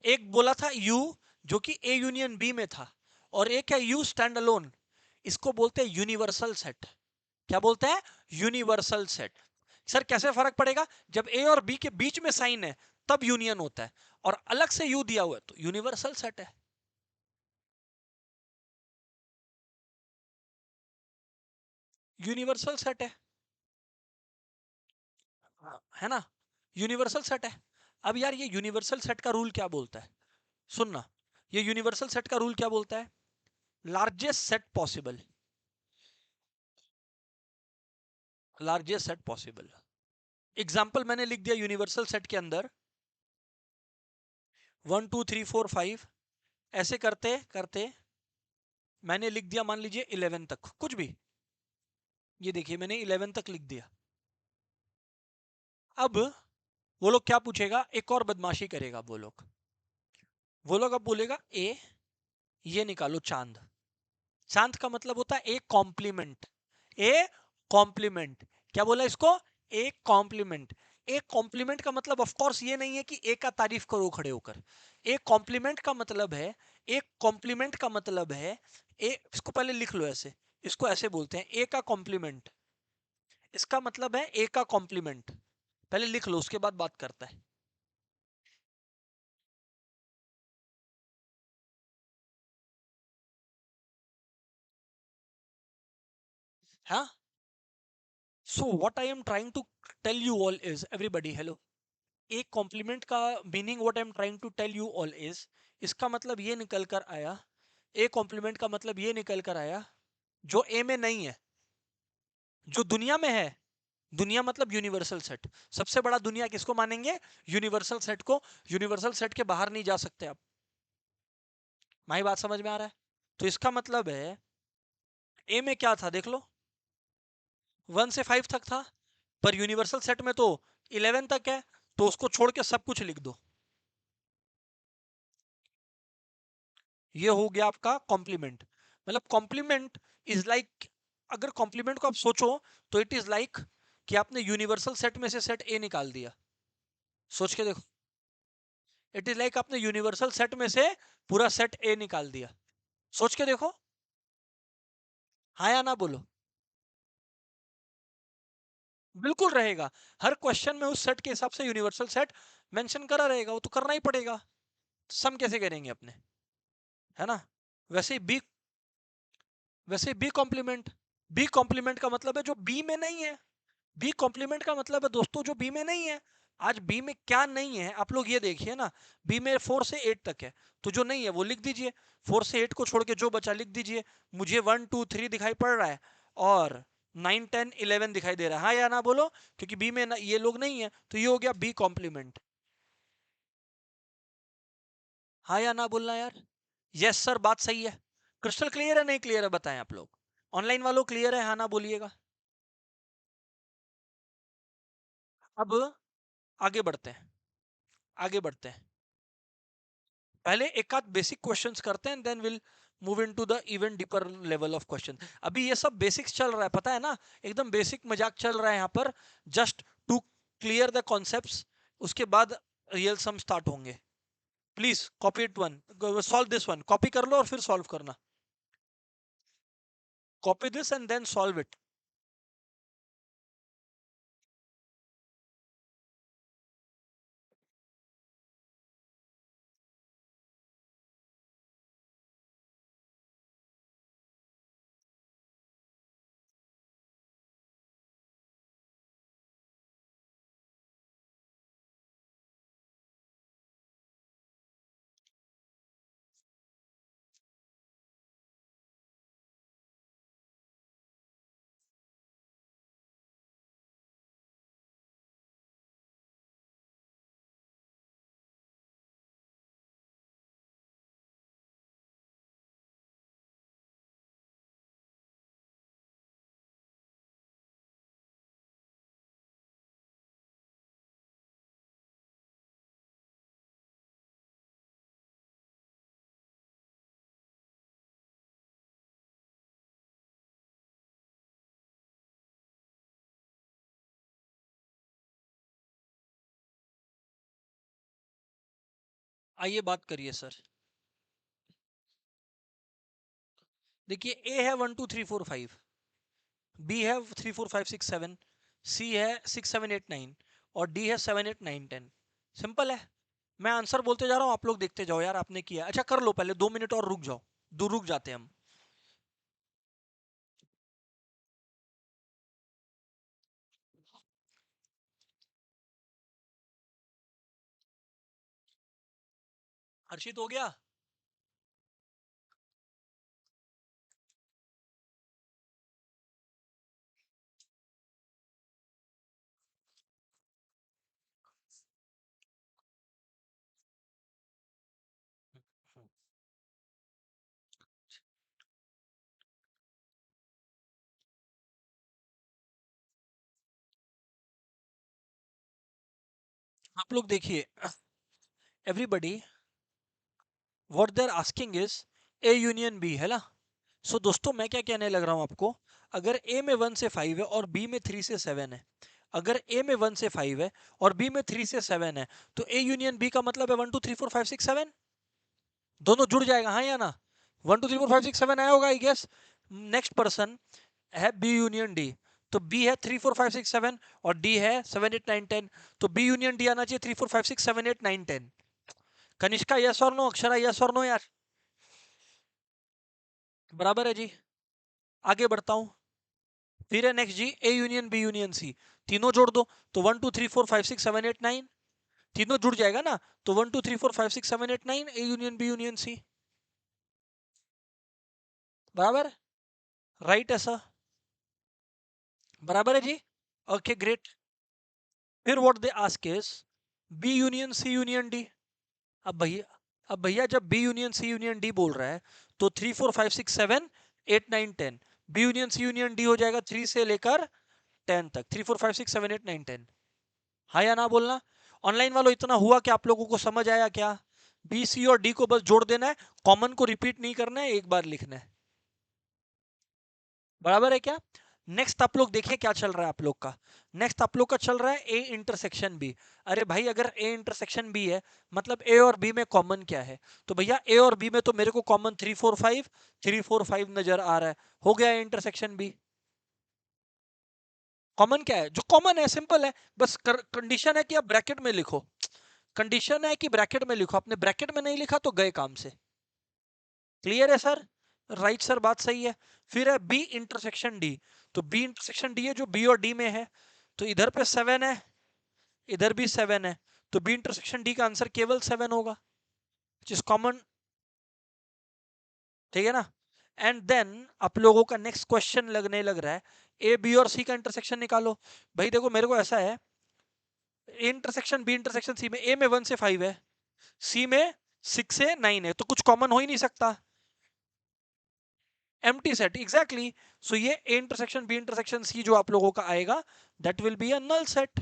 S1: एक बोला था यू जो कि ए यूनियन बी में था, और एक है यू स्टैंड अलोन, इसको बोलते हैं यूनिवर्सल सेट। क्या बोलते हैं? Universal set. सर कैसे फर्क पड़ेगा? जब ए और बी के बीच में साइन है तब यूनियन होता है, और अलग से यू दिया हुआ है तो यूनिवर्सल सेट है। यूनिवर्सल सेट है, है ना? यूनिवर्सल सेट है। अब यार ये यूनिवर्सल सेट का रूल क्या बोलता है? सुनना, ये यूनिवर्सल सेट का रूल क्या बोलता है? Largest set possible, largest set possible. Example मैंने लिख दिया यूनिवर्सल सेट के अंदर 1 2 3 4 5, ऐसे करते करते मैंने लिख दिया मान लीजिए 11 तक, कुछ भी, ये देखिए मैंने 11 तक लिख दिया। अब वो लोग क्या पूछेगा? एक और बदमाशी करेगा वो लोग अब बोलेगा ए, ये निकालो चांद। चांद का मतलब होता है ए कॉम्प्लीमेंट, ए कॉम्प्लीमेंट। क्या बोला इसको? A complement. ए कॉम्प्लीमेंट का मतलब ऑफ कोर्स ये नहीं है कि ए का तारीफ करो खड़े होकर। ए कॉम्प्लीमेंट का मतलब है, ए कॉम्प्लीमेंट का मतलब है, ए इसको पहले लिख लो ऐसे, इसको ऐसे बोलते हैं ए का कॉम्प्लीमेंट। इसका मतलब है ए का कॉम्प्लीमेंट, पहले लिख लो उसके बाद बात करता है। हाँ, so what I am trying to tell you all is, everybody hello, एक कॉम्प्लीमेंट का meaning what I am trying to tell you all is, इसका मतलब ये निकल कर आया, ए कॉम्प्लीमेंट का मतलब ये निकल कर आया जो ए में नहीं है, जो दुनिया में है दुनिया मतलब यूनिवर्सल सेट। सबसे बड़ा दुनिया किसको मानेंगे? यूनिवर्सल सेट को। यूनिवर्सल सेट के बाहर नहीं जा सकते आप। मारी बात समझ में आ रहा है? तो इसका मतलब है ए में क्या था देख लो, 1 से 5 तक था, पर यूनिवर्सल सेट में तो 11 तक है, तो उसको छोड़ के सब कुछ लिख दो। ये हो गया आपका कॉम्प्लीमेंट। मतलब कॉम्प्लीमेंट इज लाइक, अगर कॉम्प्लीमेंट को आप सोचो तो इट इज लाइक कि आपने यूनिवर्सल सेट में से सेट ए निकाल दिया। सोच के देखो, इट इज लाइक आपने यूनिवर्सल सेट में से पूरा सेट ए निकाल दिया। सोच के देखो, हाँ या ना बोलो। बिल्कुल रहेगा। हर क्वेश्चन में उस सेट के हिसाब से यूनिवर्सल सेट मेंशन करा रहेगा, वो तो करना ही पड़ेगा। सम कैसे करेंगे अपने, है ना? वैसे ही बी, वैसे बी कॉम्प्लीमेंट। बी कॉम्प्लीमेंट का मतलब है जो बी में नहीं है। बी कॉम्प्लीमेंट का मतलब है दोस्तों जो बी में नहीं है। आज बी में क्या नहीं है आप लोग ये देखिए ना। बी में 4 से 8 तक है, तो जो नहीं है वो लिख दीजिए। 4 से 8 को छोड़ के जो बचा लिख दीजिए। मुझे 1 2 3 दिखाई पड़ रहा है, और 9 10 11 दिखाई दे रहा है, हाँ या ना बोलो। क्योंकि बी में ये लोग नहीं है, तो ये हो गया बी कॉम्प्लीमेंट। हाँ या ना बोलना यार। यस सर, बात सही है। क्रिस्टल क्लियर है नहीं क्लियर है बताएं आप लोग। ऑनलाइन वालों क्लियर है, हाँ ना बोलिएगा। अब आगे बढ़ते हैं, आगे बढ़ते हैं। पहले एक आध बेसिक क्वेश्चंस करते हैं, then will move into the even deeper level of question. अभी ये सब बेसिक्स चल रहा है, पता है ना? एकदम बेसिक मजाक चल रहा है यहाँ पर, just to clear the concepts. उसके बाद रियल सम स्टार्ट होंगे। Please copy it one, solve this one, copy कर लो और फिर सॉल्व करना। Copy this and then solve it. आइए बात करिए सर। देखिए, ए है 1 2 3 4 5, बी है 3 4 5 6 7, सी है 6 7 8 9, और डी है 7 8 9 10। सिंपल है। मैं आंसर बोलते जा रहा हूँ, आप लोग देखते जाओ यार। आपने किया अच्छा, कर लो पहले 2 मिनट और रुक जाओ। दूर रुक जाते हैं हम। हर्षित हो गया? आप लोग देखिए, everybody what they are asking is A union B, है ना? सो दोस्तों मैं क्या कहने लग रहा हूं आपको, अगर ए में 1 से 5 है और बी में 3 से 7 है, अगर ए में 1 से 5 है और बी में 3 से 7 है, तो ए यूनियन बी का मतलब है 1 2 3 4 5 6 7। दोनों जुड़ जाएगा, हाँ या ना? 1 2 3 4 5 6 7 आया होगा आई गेस। नेक्स्ट पर्सन है बी यूनियन डी। तो बी है 3 4 5 6 7, और डी है 7 8 9 10। तो बी यूनियन डी आना चाहिए 3 4 5 6 7 8 9 10। कनिष्का यस और नो, अक्षरा यस और नो यार? बराबर है जी। आगे बढ़ता हूं। फिर है नेक्स्ट जी, A union B union C. तीनों जोड़ दो, तो 1 2 3 4 5 6 7 8 9, तीनों जुड़ जाएगा ना। तो 1 2 3 4 5 6 7 8 9, A union B union C. बराबर, राइट है सर। बराबर है जी। Okay great. फिर what they ask is B union C union D. अब भैया जब B union C union D बोल रहा है तो 3 4 5 6 7 8 9 10 B union C union D हो जाएगा 3 से लेकर 10 तक। 3 4 5 6 7 8 9 10। हाँ या ना बोलना। ऑनलाइन वालों इतना हुआ कि आप लोगों को समझ आया क्या? बी सी और डी को बस जोड़ देना है, कॉमन को रिपीट नहीं करना है, एक बार लिखना है। बराबर है क्या? नेक्स्ट आप लोग देखिए क्या चल रहा है आप लोग का। नेक्स्ट आप लोग का चल रहा है ए इंटरसेक्शन बी। अरे भाई अगर ए इंटरसेक्शन बी है मतलब ए और बी में कॉमन क्या है? तो भैया ए और बी में तो मेरे को कॉमन 3 4 5 नजर आ रहा है। हो गया ए इंटरसेक्शन बी। कॉमन क्या है? जो कॉमन है सिंपल है। बस कंडीशन है कि आप ब्रैकेट में लिखो। कंडीशन है कि ब्रैकेट में लिखो, आपने ब्रैकेट में नहीं लिखा तो गए काम से। क्लियर है सर? राइट सर, बात सही है। फिर है बी इंटरसेक्शन डी। तो बी इंटरसेक्शन डी है जो बी और डी में है। तो इधर पे 7 है, इधर भी 7 है। तो बी इंटरसेक्शन डी का आंसर केवल 7 होगा, जिस कॉमन। ठीक है ना? एंड देन आप लोगों का नेक्स्ट क्वेश्चन लगने लग रहा है ए बी और सी का इंटरसेक्शन निकालो। भाई देखो मेरे को ऐसा है, A intersection B intersection C में, ए में 1 से 5 है, सी में 6 से 9 है, तो कुछ कॉमन हो ही नहीं सकता। Empty set, exactly. सो ये A intersection B intersection C जो आप लोगों का आएगा, that will be a null set.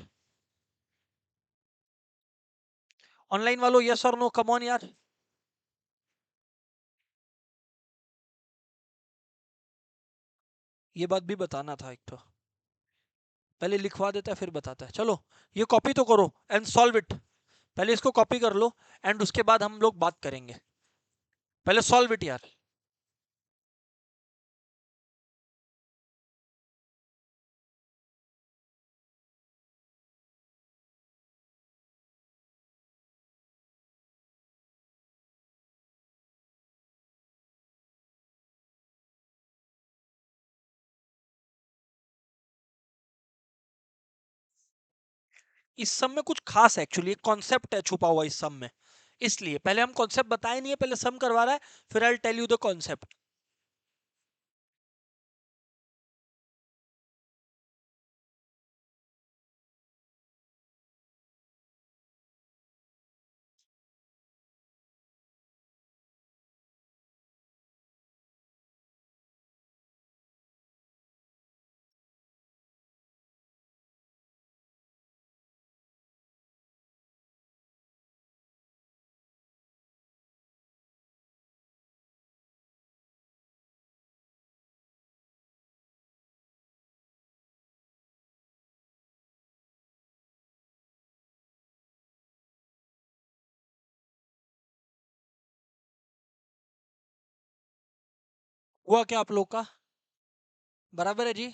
S1: Online वालों यस और नो, कम ऑन यार। ये बात भी बताना था एक तो, पहले लिखवा देता है फिर बताता है। चलो ये कॉपी तो करो एंड सॉल्व इट। पहले इसको कॉपी कर लो एंड उसके बाद हम लोग बात करेंगे। पहले सॉल्व इट यार। इस सम में कुछ खास है एक्चुअली, एक कॉन्सेप्ट है छुपा हुआ इस सम में। इसलिए पहले हम कॉन्सेप्ट बताए नहीं है, पहले सम करवा रहा है, फिर I tell you the concept. हुआ क्या आप लोग का? बराबर है जी।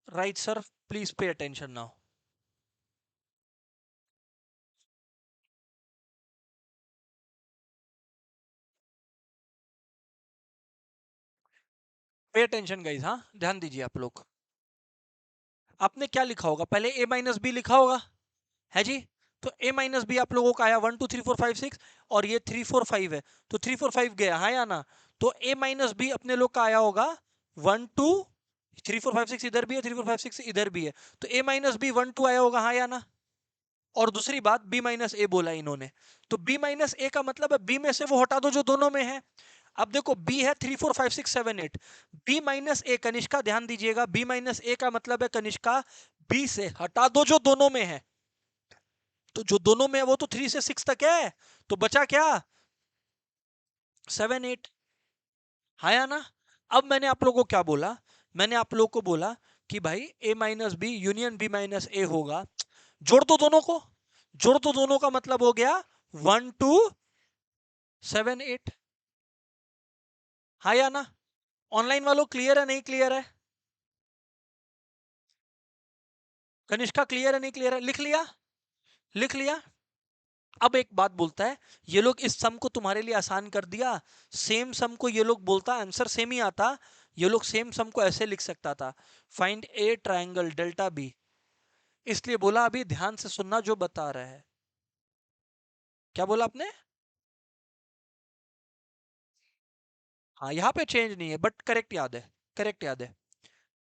S1: Right sir, please pay attention now. Pay attention guys, हाँ ध्यान दीजिए आप लोग। आपने क्या लिखा होगा? पहले ए माइनस बी लिखा होगा, है जी। तो ए माइनस बी आप लोगों का आया 1 2 3 4 5 6, और ये 3 4 5 है, तो 3 4 5 गया, हाँ या ना? तो ए माइनस बी अपने लोग का आया होगा 1 2 3 4 5 6, इधर भी है, 3 4 5 6 इधर भी है, तो ए माइनस बी 1 2 आया होगा, हाँ या ना? और दूसरी बात, बी माइनस ए बोला इन्होंने, तो बी माइनस ए का मतलब है बी में से वो हटा दो जो दोनों में है। अब देखो बी है 3 4 5 6 7 8, बी माइनस ए, कनिष्का ध्यान दीजिएगा, बी माइनस ए का मतलब है कनिष्का बी से हटा दो जो दोनों में है। तो जो दोनों में है वो तो 3 से 6 तक है, तो बचा क्या? 7 8। हाँ या ना? अब मैंने आप लोगों को क्या बोला? मैंने आप लोगों को बोला कि भाई A minus B union B minus A होगा। जोड़ दो दोनों को। जोड़ दो दोनों का मतलब हो गया 1 2 7 8। हाँ या ना? ऑनलाइन वालों क्लियर है नहीं क्लियर है? कनिष्का क्लियर है नहीं क्लियर है? लिख लिया? लिख लिया? अब एक बात बोलता है, ये लोग इस सम को तुम्हारे लिए आसान कर दिया। सेम सम को ये लोग बोलता, आंसर सेम ही आता। ये लोग सेम सम को ऐसे लिख सकता था, find A triangle delta B. इसलिए बोला अभी ध्यान से सुनना जो बता रहा है। क्या बोला आपने? हाँ यहाँ पे चेंज नहीं है, बट करेक्ट याद है। करेक्ट याद है।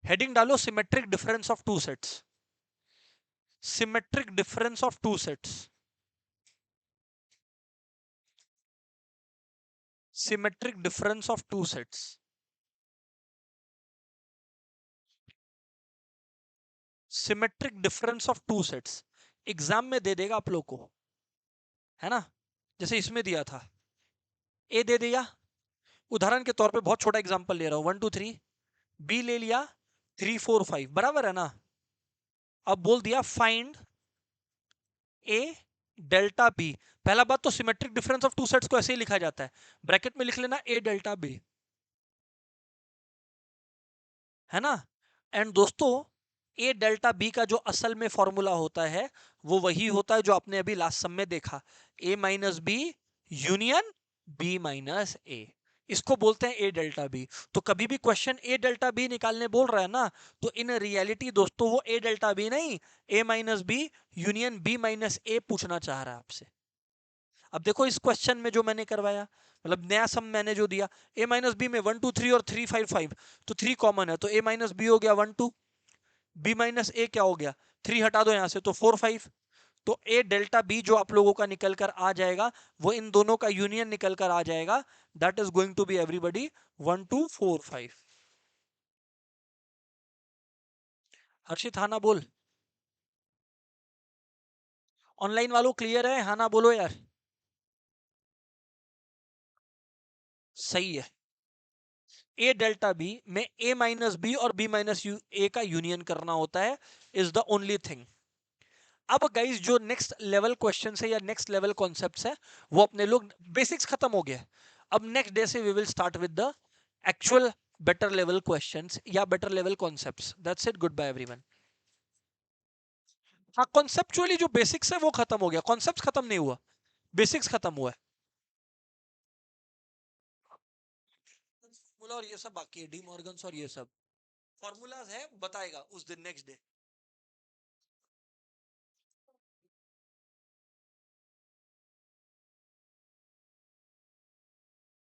S1: हेडिंग डालो symmetric difference of two sets. Symmetric difference of two sets, symmetric difference of two sets, symmetric difference of two sets exam में दे देगा आप लोग को, है ना। जैसे इसमें दिया था, ए दे दिया, उदाहरण के तौर पे बहुत छोटा एग्जांपल ले रहा हूं, 1 2 3, बी ले लिया 3 4 5, बराबर है ना। अब बोल दिया फाइंड ए डेल्टा बी। पहला बात तो symmetric difference of two sets को ऐसे ही लिखा जाता है, ब्रैकेट में लिख लेना ए डेल्टा बी, है ना। एंड दोस्तों, ए डेल्टा बी का जो असल में फॉर्मूला होता है वो वही होता है जो आपने अभी लास्ट सम में देखा, A minus B union B minus A, इसको बोलते हैं ए डेल्टा बी। तो कभी भी क्वेश्चन ए डेल्टा बी निकालने बोल रहा है ना, तो इन रियलिटी दोस्तों वो ए डेल्टा बी नहीं, A minus B union B minus A पूछना चाह रहा है आपसे। अब देखो इस क्वेश्चन में जो मैंने करवाया, मतलब नया सम मैंने जो दिया, ए माइनस बी में 1 2 3 और 3 5 5, तो 3 कॉमन है, तो ए माइनस बी हो गया 1 2, बी माइनस ए क्या हो गया 3, हटा दो यहां से तो 4 5। तो ए डेल्टा बी जो आप लोगों का निकल कर आ जाएगा वो इन दोनों का यूनियन निकल कर आ जाएगा, that is going to be everybody 1 2 4 5। Harshit हाँ ना बोल, ऑनलाइन वालों क्लियर है, हाँ ना बोलो यार। सही है, ए डेल्टा बी में ए माइनस बी और बी माइनस ए का यूनियन करना होता है, इज द ओनली थिंग। अब गाइस जो नेक्स्ट लेवल क्वेश्चन है या नेक्स्ट लेवल कॉन्सेप्ट्स है वो अपने लोग बेसिक्स खत्म हो गया, अब नेक्स्ट डे से we will start with the actual better level questions या better level concepts. That's it, goodbye everyone. हाँ, कॉन्सेप्चुअली जो बेसिक्स है वो खत्म हो गया, कॉन्सेप्ट्स खत्म नहीं हुआ, बेसिक्स खत्म हुआ है। फॉर्मूला और ये सब बाकी है, डी मॉर्गन्स और ये सब फॉर्मूलाज है, बताएगा उस दिन नेक्स्ट डे।